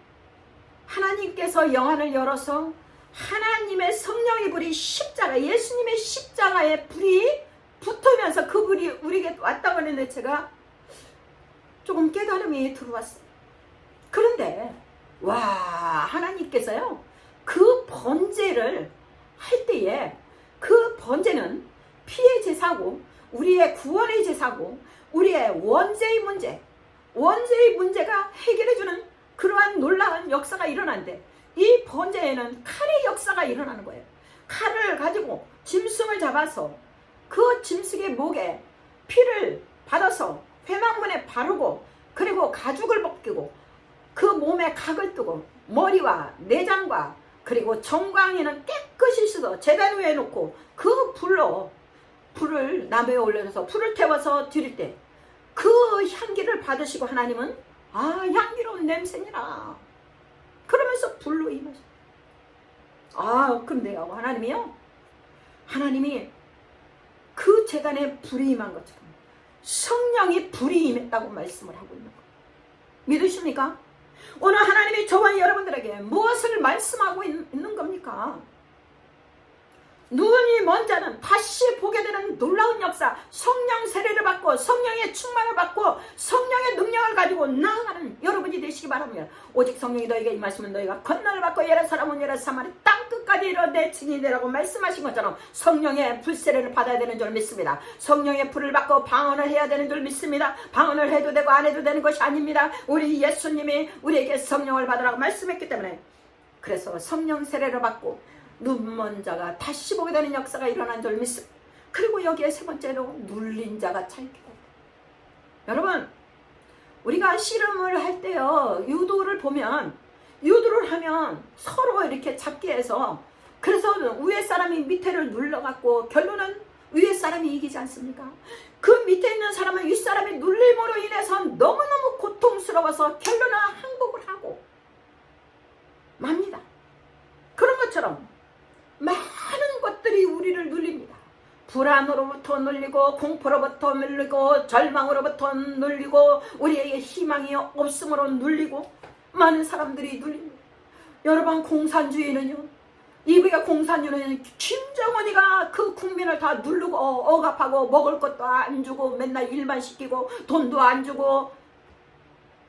하나님께서 영안을 열어서 하나님의 성령의 불이 십자가, 예수님의 십자가에 불이 붙으면서 그 불이 우리에게 왔다고 했는데 제가 조금 깨달음이 들어왔어요. 그런데 와, 하나님께서요 그 번제를 할 때에 그 번제는 피의 제사고 우리의 구원의 제사고 우리의 원죄의 문제가 해결해주는 그러한 놀라운 역사가 일어난대. 이 번제에는 칼의 역사가 일어나는 거예요. 칼을 가지고 짐승을 잡아서 그 짐승의 목에 피를 받아서 회막문에 바르고 그리고 가죽을 벗기고 그 몸에 각을 뜨고 머리와 내장과 그리고 정강이는 깨끗이 씻어 제단 위에 놓고 그 불을 나무에 올려서 불을 태워서 드릴 때 그 향기를 받으시고 하나님은 향기로운 냄새니라 그러면서 불로 임하셔. 그런데요 하나님이 그 제단에 불이 임한 것처럼 성령이 불이 임했다고 말씀을 하고 있는 거예요. 믿으십니까? 오늘 하나님이 저와 여러분들에게 무엇을 말씀하고 있는 겁니까? 눈이 먼 자는 다시 보게 되는 놀라운 역사, 성령 세례를 받고 성령의 충만을 받고 성령의 능력을 가지고 나아가는 여러분이 되시기 바랍니다. 오직 성령이 너에게 임하시면 너희가 권능을 받고 예루살렘은 사마리 땅 끝까지 이르러 내 증인이 되라고 말씀하신 것처럼 성령의 불세례를 받아야 되는 줄 믿습니다. 성령의 불을 받고 방언을 해야 되는 줄 믿습니다. 방언을 해도 되고 안 해도 되는 것이 아닙니다. 우리 예수님이 우리에게 성령을 받으라고 말씀했기 때문에 그래서 성령 세례를 받고 눈먼 자가 다시 보게 되는 역사가 일어난 줄 믿습니다. 그리고 여기에 세 번째로 눌린 자가 찾게 됩니다. 여러분 우리가 씨름을 할 때요 유도를 하면 서로 이렇게 잡게 해서 그래서 위에 사람이 밑에를 눌러갖고 결론은 위에 사람이 이기지 않습니까? 그 밑에 있는 사람은 윗 사람이 눌림으로 인해서 너무너무 고통스러워서 결론은 항복을 하고 맙니다. 그런 것처럼 많은 것들이 우리를 눌립니다. 불안으로부터 눌리고 공포로부터 눌리고 절망으로부터 눌리고 우리에게 희망이 없음으로 눌리고 많은 사람들이 눌립니다. 여러분 공산주의는요 이브가 공산주의는 김정은이가 그 국민을 다 누르고 억압하고 먹을 것도 안 주고 맨날 일만 시키고 돈도 안 주고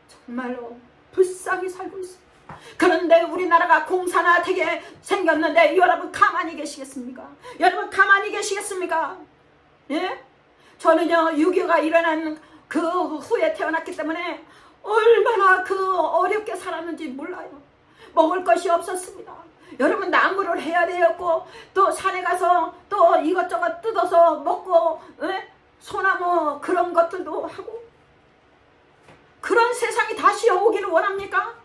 정말로 불쌍히 살고 있습니다. 그런데 우리나라가 공산화되게 생겼는데 여러분 가만히 계시겠습니까? 여러분 가만히 계시겠습니까? 예? 저는요 6.25가 일어난 그 후에 태어났기 때문에 얼마나 그 어렵게 살았는지 몰라요. 먹을 것이 없었습니다. 여러분 나무를 해야 되었고 또 산에 가서 또 이것저것 뜯어서 먹고 소나무 그런 것들도 하고 그런 세상이 다시 오기를 원합니까?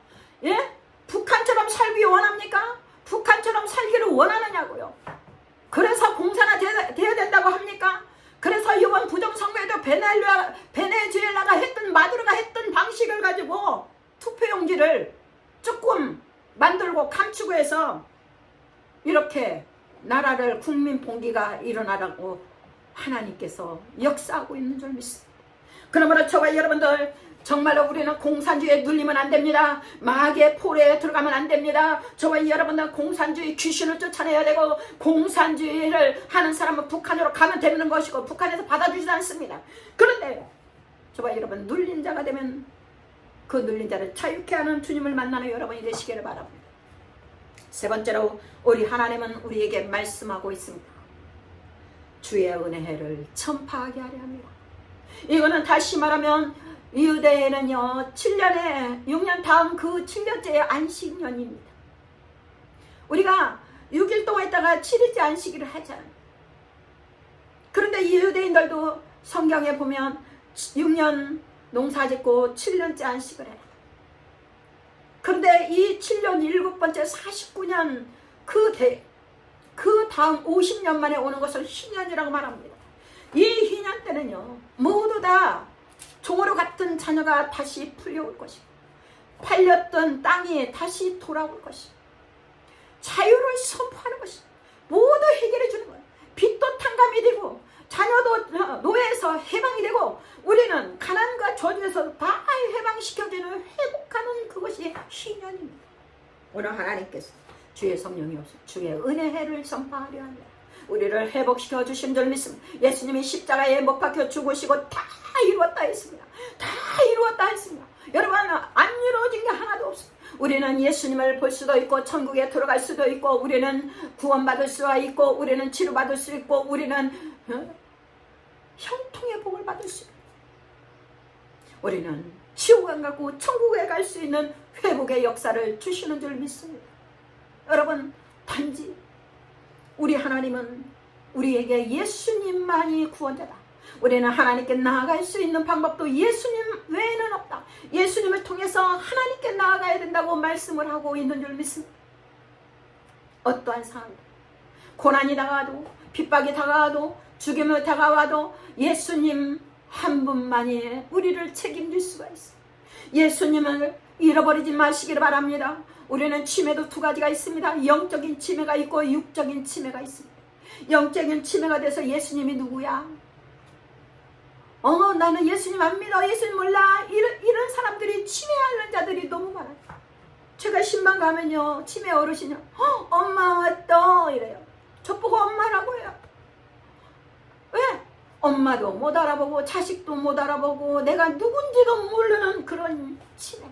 예? 북한처럼 살기 원합니까? 북한처럼 살기를 원하느냐고요. 그래서 공산화 되어야 된다고 합니까? 그래서 이번 부정선거에도 베네수엘라가 했던 마두로가 했던 방식을 가지고 투표용지를 조금 만들고 감추고 해서 이렇게 나라를 국민 봉기가 일어나라고 하나님께서 역사하고 있는 줄 믿습니다. 그러므로 저와 여러분들 정말로 우리는 공산주의에 눌리면 안 됩니다. 마귀의 포로에 들어가면 안 됩니다. 저와 여러분들은 공산주의 귀신을 쫓아내야 되고 공산주의를 하는 사람은 북한으로 가면 되는 것이고 북한에서 받아주지 않습니다. 그런데 저와 여러분 눌린 자가 되면 그 눌린 자를 자유케 하는 주님을 만나는 여러분이 되시기를 바랍니다. 세 번째로 우리 하나님은 우리에게 말씀하고 있습니다. 주의 은혜를 전파하게 하려 합니다. 이거는 다시 말하면 유대에는요 6년 다음 그 7년째의 안식년입니다. 우리가 6일 동안 있다가 7일째 안식일을 하잖아요. 그런데 이 유대인들도 성경에 보면 6년 농사짓고 7년째 안식을 해요. 그런데 이 7년 7번째 49년 그 다음 50년 만에 오는 것을 희년이라고 말합니다. 이 희년 때는요 모두 다 종으로 갔던 자녀가 다시 풀려올 것이고 팔렸던 땅이 다시 돌아올 것이고 자유를 선포하는 것이 모두 해결해 주는 거예요. 빚도 탕감이 되고 자녀도 노예에서 해방이 되고 우리는 가난과 저주에서 다 해방시켜주는 회복하는 그것이 신년입니다. 오늘 하나님께서 주의 성령이 없어 주의 은혜를 선포하려 합니다. 우리를 회복시켜 주신 줄 믿습니다. 예수님이 십자가에 못 박혀 죽으시고 다 이루었다 했습니다. 다 이루었다 했습니다. 여러분 안 이루어진 게 하나도 없습니다. 우리는 예수님을 볼 수도 있고 천국에 들어갈 수도 있고 우리는 구원받을 수가 있고 우리는 치료받을 수 있고 우리는 형통의 복을 받을 수 있고 우리는 지옥 안 가고 천국에 갈 수 있는 회복의 역사를 주시는 줄 믿습니다. 여러분 단지 우리 하나님은 우리에게 예수님만이 구원자다. 우리는 하나님께 나아갈 수 있는 방법도 예수님 외에는 없다. 예수님을 통해서 하나님께 나아가야 된다고 말씀을 하고 있는 줄 믿습니다. 어떠한 상황 고난이 다가와도 핍박이 다가와도 죽임이 다가와도 예수님 한 분만이 우리를 책임질 수가 있어요. 예수님을 잃어버리지 마시기를 바랍니다. 우리는 치매도 두 가지가 있습니다. 영적인 치매가 있고 육적인 치매가 있습니다. 영적인 치매가 돼서 예수님이 누구야? 나는 예수님 안 믿어. 예수님 몰라. 이런 사람들이 치매하는 자들이 너무 많아요. 제가 신방 가면요. 치매 어르신이 엄마 왔다 이래요. 저보고 엄마라고 해요. 왜? 엄마도 못 알아보고 자식도 못 알아보고 내가 누군지도 모르는 그런 치매.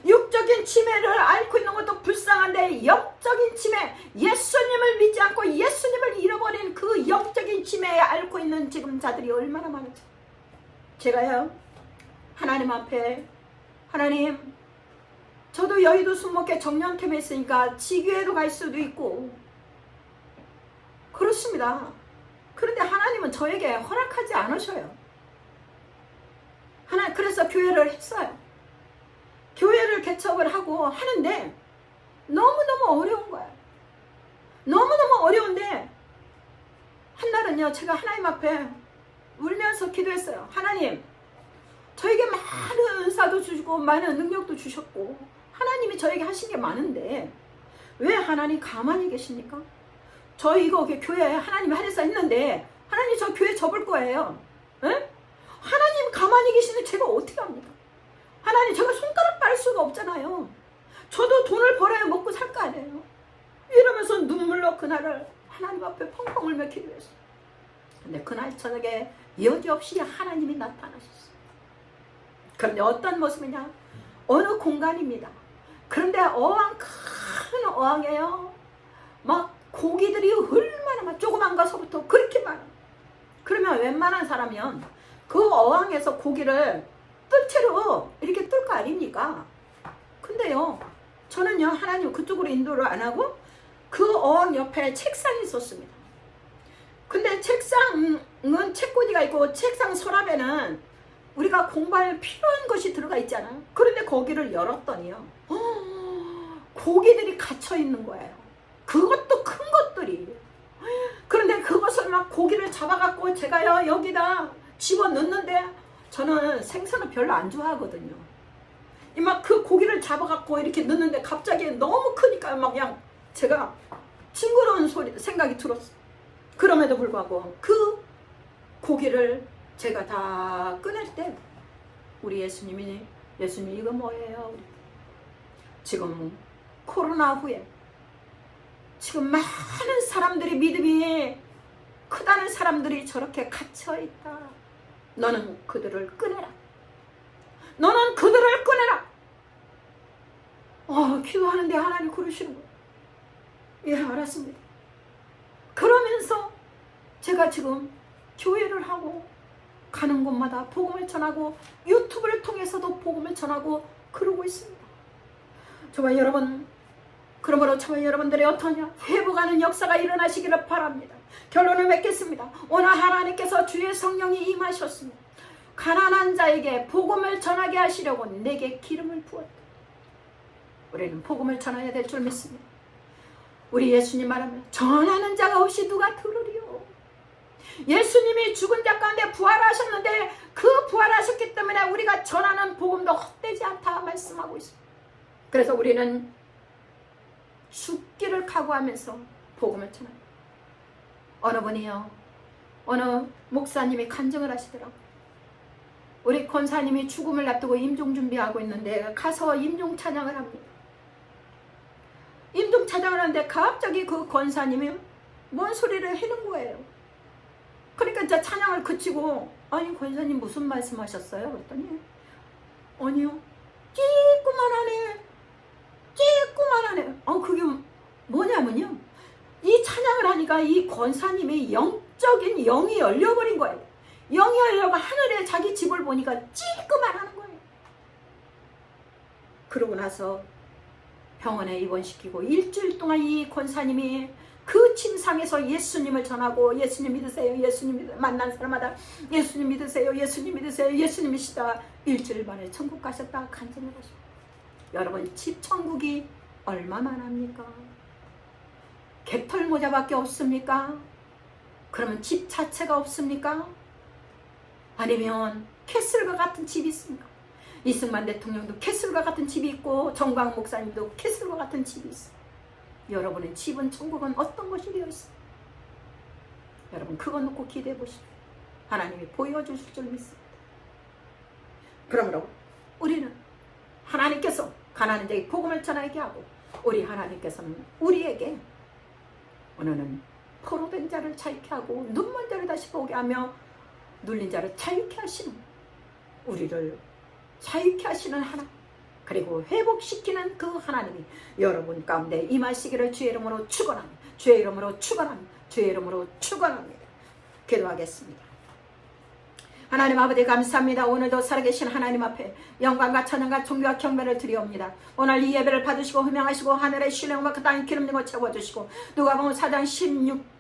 육적인 치매를 앓고 있는 것도 불쌍한데 영적인 치매, 예수님을 믿지 않고 예수님을 잃어버린 그 영적인 치매에 앓고 있는 지금 자들이 얼마나 많은지 제가요 하나님 앞에 하나님 저도 여의도 순목회 정년퇴임에 있으니까 지교회로 갈 수도 있고 그렇습니다. 그런데 하나님은 저에게 허락하지 않으셔요. 그래서 교회를 했어요. 교회를 개척을 하고 하는데 너무너무 어려운 거예요. 너무너무 어려운데 한날은요 제가 하나님 앞에 울면서 기도했어요. 하나님 저에게 많은 은사도 주시고 많은 능력도 주셨고 하나님이 저에게 하신 게 많은데 왜 하나님 가만히 계십니까? 저 이거 교회 하나님이 하려서 했는데 하나님 저 교회 접을 거예요. 에? 하나님 가만히 계시는데 제가 어떻게 합니까? 하나님 제가 손가락 빨 수가 없잖아요. 저도 돈을 벌어야 먹고 살 거 아니에요. 이러면서 눈물로 그날을 하나님 앞에 펑펑 울며 기도했어요. 근데 그날 저녁에 여지없이 하나님이 나타나셨어요. 그런데 어떤 모습이냐? 어느 공간입니다. 그런데 어항 큰 어항이에요. 막 고기들이 얼마나 막 조그만 것서부터 그렇게 많아. 그러면 웬만한 사람이면 그 어항에서 고기를 뜰채로 이렇게 뜰 거 아닙니까? 근데요 저는요 하나님 그쪽으로 인도를 안 하고 그 어항 옆에 책상이 있었습니다. 근데 책상은 책꽂이가 있고 책상 서랍에는 우리가 공부할 필요한 것이 들어가 있잖아요. 그런데 거기를 열었더니요 고기들이 갇혀 있는 거예요. 그것도 큰 것들이. 그런데 그것을 막 고기를 잡아갖고 제가요 여기다 집어넣는데 저는 생선을 별로 안 좋아하거든요. 막 그 고기를 잡아갖고 이렇게 넣는데 갑자기 너무 크니까 막 그냥 제가 징그러운 생각이 들었어요. 그럼에도 불구하고 그 고기를 제가 다 꺼낼 때 우리 예수님 이거 뭐예요? 지금 코로나 후에 지금 많은 사람들이 믿음이 크다는 사람들이 저렇게 갇혀있다. 너는 그들을 꺼내라. 너는 그들을 꺼내라. 기도하는데 하나님 그러시는 거예요. 예, 알았습니다. 그러면서 제가 지금 교회를 하고 가는 곳마다 복음을 전하고 유튜브를 통해서도 복음을 전하고 그러고 있습니다. 정말 여러분, 그러므로 저와 여러분들의 어떠냐 회복하는 역사가 일어나시기를 바랍니다. 결론을 맺겠습니다. 오늘 하나님께서 주의 성령이 임하셨습니다. 가난한 자에게 복음을 전하게 하시려고 내게 기름을 부었다. 우리는 복음을 전해야 될 줄 믿습니다. 우리 예수님 말하면 전하는 자가 없이 누가 들으리요. 예수님이 죽은 자 가운데 부활하셨는데 그 부활하셨기 때문에 우리가 전하는 복음도 헛되지 않다 말씀하고 있습니다. 그래서 우리는 죽기를 각오하면서 복음을 전합니다. 어느 분이요, 어느 목사님이 간증을 하시더라고요. 우리 권사님이 죽음을 앞두고 임종 준비하고 있는데 가서 임종 찬양을 합니다. 임종 찬양을 하는데 갑자기 그 권사님이 뭔 소리를 하는 거예요. 그러니까 이제 찬양을 그치고, 아니 권사님 무슨 말씀하셨어요? 그랬더니 아니요, 찌끄만하네. 그게 뭐냐면요, 이 찬양을 하니까 이 권사님의 영적인 영이 열려버린 거예요. 영이 열려고 하늘에 자기 집을 보니까 찌끄만하는 거예요. 그러고 나서 병원에 입원시키고 일주일 동안 이 권사님이 그 침상에서 예수님을 전하고, 예수님 믿으세요, 예수님 믿으세요, 만난 사람마다 예수님 믿으세요, 예수님 믿으세요, 예수님이시다. 일주일 만에 천국 가셨다 간증을 하셨어요. 여러분, 집 천국이 얼마만 합니까? 깃털 모자밖에 없습니까? 그러면 집 자체가 없습니까? 아니면 캐슬과 같은 집이 있습니까? 이승만 대통령도 캐슬과 같은 집이 있고 정광 목사님도 캐슬과 같은 집이 있어요. 여러분의 집은, 천국은 어떤 것이 되어 있습니까? 여러분, 그거 놓고 기대해 보십시오. 하나님이 보여주실 줄 믿습니다. 그러므로 우리는 하나님께서 가난한 자에게 복음을 전하게 하고, 우리 하나님께서는 우리에게 오늘은 포로된 자를 자유케 하고 눈먼 자를 다시 보게 하며 눌린 자를 자유케 하시는, 우리를 자유케 하시는 하나님, 그리고 회복시키는 그 하나님이 여러분 가운데 임하시기를 주의 이름으로 축원합니다. 주의 이름으로 축원합니다. 주의 이름으로 축원합니다. 기도하겠습니다. 하나님 아버지 감사합니다. 오늘도 살아계신 하나님 앞에 영광과 찬양과 존귀와 경배를 드리옵니다. 오늘 이 예배를 받으시고 흠양하시고 하늘의 신령과 그 땅의 기름으로 채워주시고, 누가복음 4장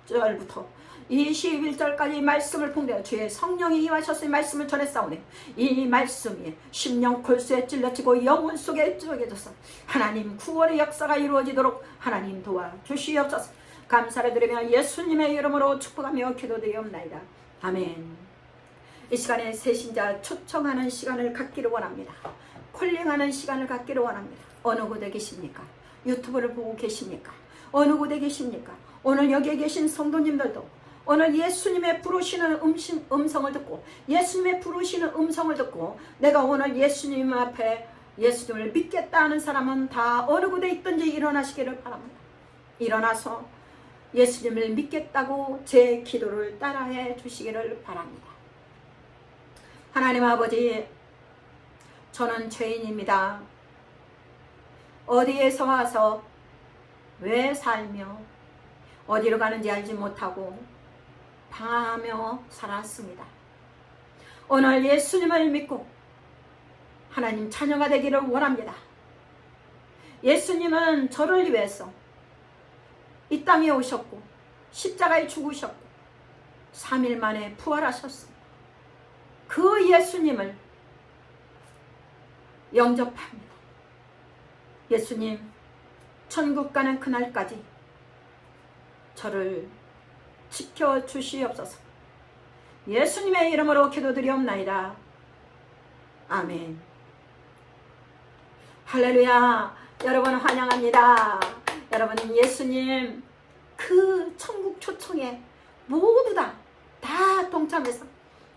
16절부터 21절까지 말씀을 통되어 주의 성령이 임하셨으니 말씀을 전했사오니, 이 말씀이 심령 골수에 찔러지고 영혼 속에 쪼개져서 하나님 구원의 역사가 이루어지도록 하나님 도와주시옵소서. 감사를 드리며 예수님의 이름으로 축복하며 기도드리옵나이다. 아멘. 이 시간에 새신자 초청하는 시간을 갖기를 원합니다. 콜링하는 시간을 갖기를 원합니다. 어느 곳에 계십니까? 유튜브를 보고 계십니까? 어느 곳에 계십니까? 오늘 여기에 계신 성도님들도 오늘 예수님의 부르시는 음성을 듣고, 예수님의 부르시는 음성을 듣고 내가 오늘 예수님 앞에 예수님을 믿겠다 하는 사람은 다 어느 곳에 있든지 일어나시기를 바랍니다. 일어나서 예수님을 믿겠다고 제 기도를 따라해 주시기를 바랍니다. 하나님 아버지, 저는 죄인입니다. 어디에서 와서 왜 살며 어디로 가는지 알지 못하고 방황하며 살았습니다. 오늘 예수님을 믿고 하나님 자녀가 되기를 원합니다. 예수님은 저를 위해서 이 땅에 오셨고 십자가에 죽으셨고 3일 만에 부활하셨습니다. 그 예수님을 영접합니다. 예수님, 천국 가는 그날까지 저를 지켜주시옵소서. 예수님의 이름으로 기도드리옵나이다. 아멘. 할렐루야. 여러분 환영합니다. 여러분, 예수님 그 천국 초청에 모두 다 동참해서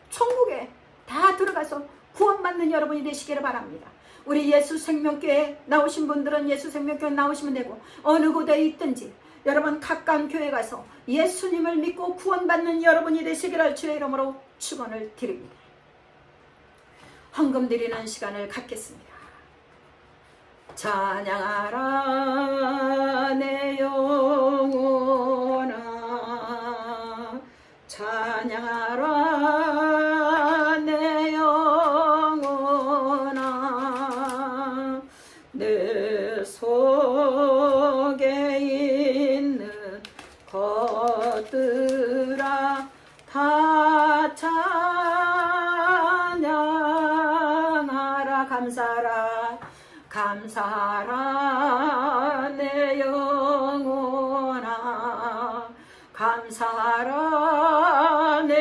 천국에 다 들어가서 구원받는 여러분이 되시기를 바랍니다. 우리 예수생명교회 나오신 분들은 예수생명교회 나오시면 되고, 어느 곳에 있든지 여러분 가까운 교회 가서 예수님을 믿고 구원받는 여러분이 되시기를 주의 이름으로 축원을 드립니다. 헌금 드리는 시간을 갖겠습니다. 찬양하라 내 영혼아, 찬양하라 내 영혼아, 내 속에 있는 것들아 다 찬양하라. 감사하라 내 영혼아, 감사하라 내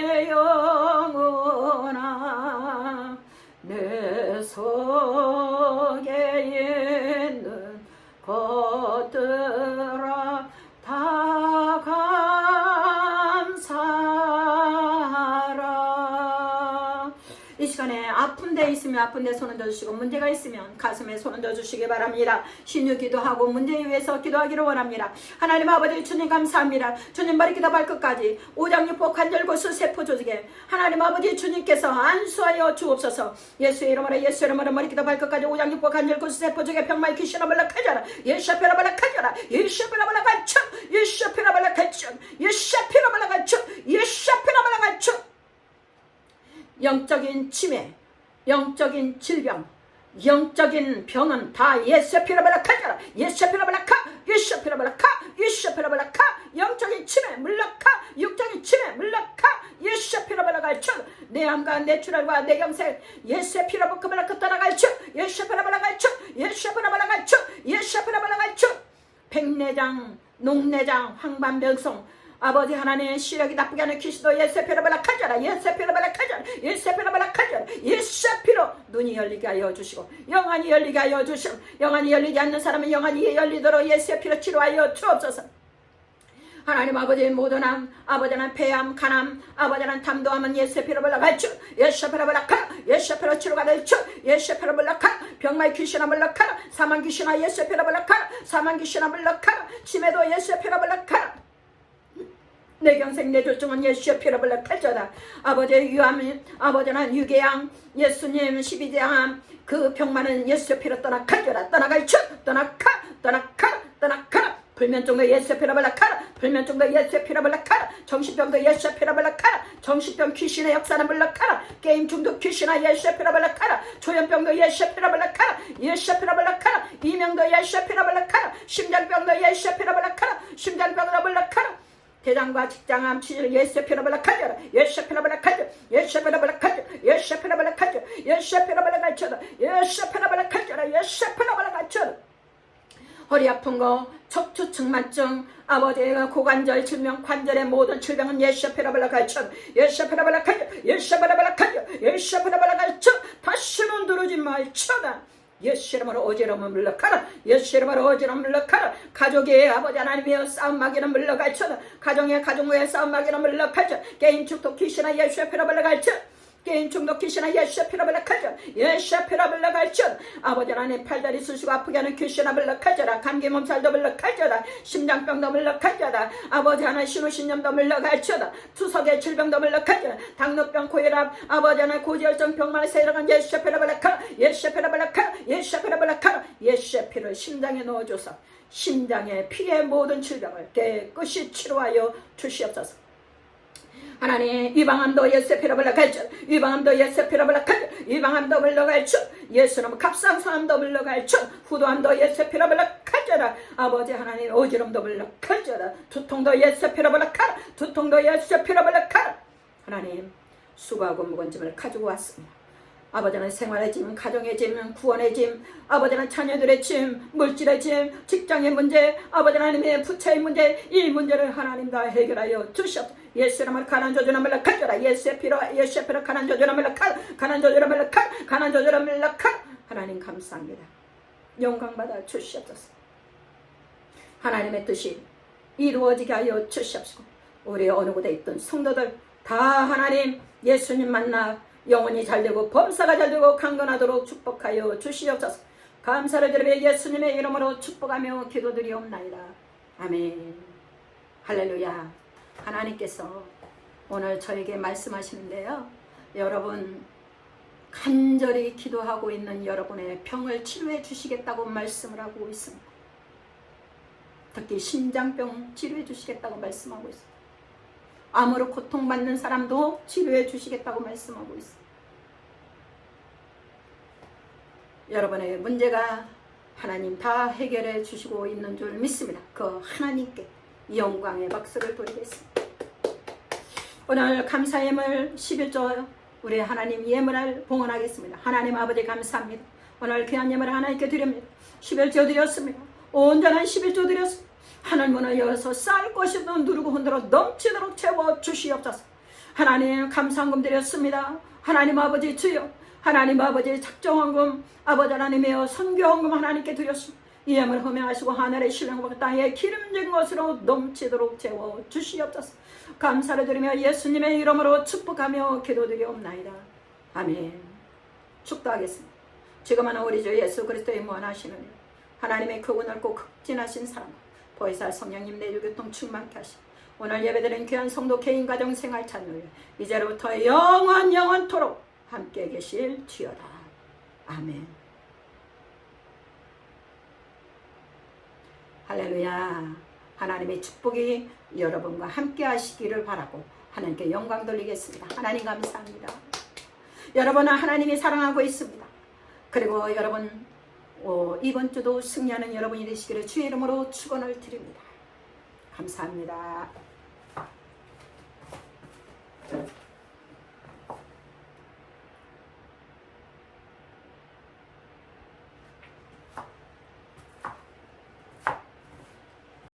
이 시간에 아픈 데 있으면 아픈 데 손 얹어주시고, 문제가 있으면 가슴에 손 얹어주시기 바랍니다. 신유 기도하고 문제 위해서 기도하기를 원합니다. 하나님 아버지 주님 감사합니다. 주님 머리부터 발끝까지 오장육부 관절고수 세포 조직에 하나님 아버지 주님께서 안수하여 주옵소서. 예수의 이름으로 예수의 이름으로 머리부터 발끝까지 오장육부 관절고수 세포 조직에 병마의 귀신아 물러가져라. 예샤피라발라 가져라. 예샤피라발라 가쳐. 예샤피라발라 가쳐. 예샤피라발라 가쳐. 예샤피라발라 가쳐. 영적인 치매, 영적인 질병, 영적인 병은 다 예수피라발라카잖아. 예수피라발라카, 예수피라발라카, 예수피라발라카. 영적인 치매 물러카, 육적인 치매 물러카. 예수피라발라갈쳐. 내 암과 내 출혈과 내 경색 예수피라발라카 떠나갈쳐. 예수피라발라갈쳐. 예수피라발라갈쳐. 예수피라발라갈쳐. 백내장, 녹내장, 황반변성, 아버지 하나님 시력이 나쁘게 하는 귀신도 예세피라발라 카자라. 예세피라발라 카자라. 예세피라발라 카자라. 예세피로 눈이 열리게 하여 주시고, 영안이 열리게 하여 주시고, 영안이 열리지 않는 사람은 영안이 열리도록 예세피로 치료하여 주옵소서. 하나님 아버지 모든 암, 아버지 하나님 폐암, 간암, 아버지 하나님 담도암은 예세피라발라 갈쳐. 예세피라발라 카. 예세피로 치료가 될쳐. 예세피라발라 카. 병마의 귀신아 물러카라. 사망 귀신아 예세피라발라 카. 사망 귀신아 물러카라. 치매도 예세피라발라 카. 내 경생 내 조증은 예수의 피로 불러칼져다. 아버지의 유암, 아버지는 유계양, 예수님 12대암 그 병만은 예수의 피로 떠나칼져라. 떠나갈쳐. 떠나카. 떠나카. 떠나카라. 불면증도 예수의 피로 불러카라. 불면증도 예수의 피로 불러카라. 정신병도 예수의 피로 불러카라. 정신병 귀신의 역사는 불러카라. 게임 중독 귀신아 예수의 피로 불러카라. 조현병도 예수의 피로 불러카라. 예수의 피로 불러카라. 이명도 예수의 피로 불러카라. 심장병도 예수의 피로 불러카라. 심장병도 불러카라. 대장과 직장암 치질 예수의 피로 불러카라. 예수의 피로 불러카라. 예수의 피로 불러카라. 예수의 피로 불러카라. 예수의 피로 불러카라. 예수의 피로 불러카라. 예수의 피로 불러카라. 허리 아픈 거, 척추 측만증, 아버지가 고관절 질병, 관절의 모든 질병은 예수의 피로 불러카라. 예수의 피로 불러카라. 예수의 피로 불러카라. 예수의 피로 불러카라. 다시는 누르지 말쳐다. 예수 이름으로 어지러움을 물러가라. 예수 이름으로 어지러움을 물러가라. 가족의 아버지 하나님의 싸움마귀는 물러갈쳐다. 가정의 가정의 싸움마귀는 물러갈쳐. 개인 축복 귀신아 예수의 피로 물러갈쳐. 개인 중독 귀신아 예수의 피로 물러갈쳐. 예수의 피로 물러갈쳐. 아버지 하나님 팔다리 쑤시고 아프게 하는 귀신아 물러갈쳐라. 감기 몸살도 물러갈쳐라. 심장병도 물러갈쳐라. 아버지 하나님 신우신념도 물러갈쳐라. 투석의 질병도 물러갈쳐라. 당뇨병 고혈압 아버지 하나님 고지혈증 병만에 세력한 예수의 피로 물러가라. 예수의 피로 물러가라. 예수의 피로 물러가라. 예수의 피를 심장에 넣어줘서 심장의 피의 모든 질병을 깨끗이 치료하여 주시옵소서. 하나님 위방암도 예수의 피로 물러갈쳐. 위방암도 예수의 피로 물러갈쳐. 위방암도 물러갈쳐. 예수는 갑상선암도 물러갈쳐. 후두암도 예수의 피로 물러갈쳐라. 아버지 하나님 어지럼도 물러갈쳐라. 두통도 예수의 피로 물러가라. 두통도 예수의 피로 물러가라. 하나님 수고하고 무거운 짐을 가지고 왔습니다. 아버지는 생활의 짐, 가정의 짐, 구원의 짐, 아버지는 자녀들의 짐, 물질의 짐, 직장의 문제, 아버지 하나님의 부채의 문제, 이 문제를 하나님 다 해결하여 주시옵소서. 예수 이름으로 가난 조주나 물러가라. 예수의 피로 가난 조주나 물러가라. 가난 조주나 물러가라. 가난 조주나 물러가라. 하나님 감사합니다. 영광 받아 주시옵소서. 하나님의 뜻이 이루어지게 하여 주시옵소서. 우리 어느 곳에 있던 성도들 다 하나님 예수님 만나 영혼이 잘되고 범사가 잘되고 강건하도록 축복하여 주시옵소서. 감사를 드리며 예수님의 이름으로 축복하며 기도드리옵나이다. 아멘. 할렐루야. 하나님께서 오늘 저에게 말씀하시는데요, 여러분 간절히 기도하고 있는 여러분의 병을 치료해 주시겠다고 말씀을 하고 있습니다. 특히 심장병 치료해 주시겠다고 말씀하고 있습니다. 암으로 고통받는 사람도 치료해 주시겠다고 말씀하고 있습니다. 여러분의 문제가 하나님 다 해결해 주시고 있는 줄 믿습니다. 그 하나님께 영광의 박수를 돌리겠습니다. 오늘 감사 예물 11조 우리 하나님 예물을 봉헌하겠습니다. 하나님 아버지 감사합니다. 오늘 귀한 예물을 하나님께 드립니다. 11조 드렸습니다. 온전한 11조 드렸습니다. 하늘 문을 열어서 쌀 것이도 누르고 흔들어 넘치도록 채워 주시옵소서. 하나님 감사한금 드렸습니다. 하나님 아버지 주여, 하나님 아버지 작정한금 아버지 하나님의 선교한금 하나님께 드렸습니다. 이 예물 흠양하시고 하늘의 신령과 땅에 기름진 것으로 넘치도록 채워 주시옵소서. 감사를 드리며 예수님의 이름으로 축복하며 기도드리옵나이다. 아멘. 축도하겠습니다. 지금은 우리 주 예수 그리스도의 무한하시는 하나님의 크고 넓고 극진하신 사랑, 보혜사 성령님 내주교통 충만케 하시고 오늘 예배드린 귀한 성도 개인 가정 생활 찬양 이제로부터 영원토록 함께 계실지어다. 아멘. 할렐루야. 하나님의 축복이 여러분과 함께 하시기를 바라고 하나님께 영광 돌리겠습니다. 하나님 감사합니다. 여러분은 하나님이 사랑하고 있습니다. 그리고 여러분 이번 주도 승리하는 여러분이 되시기를 주의 이름으로 축원을 드립니다. 감사합니다.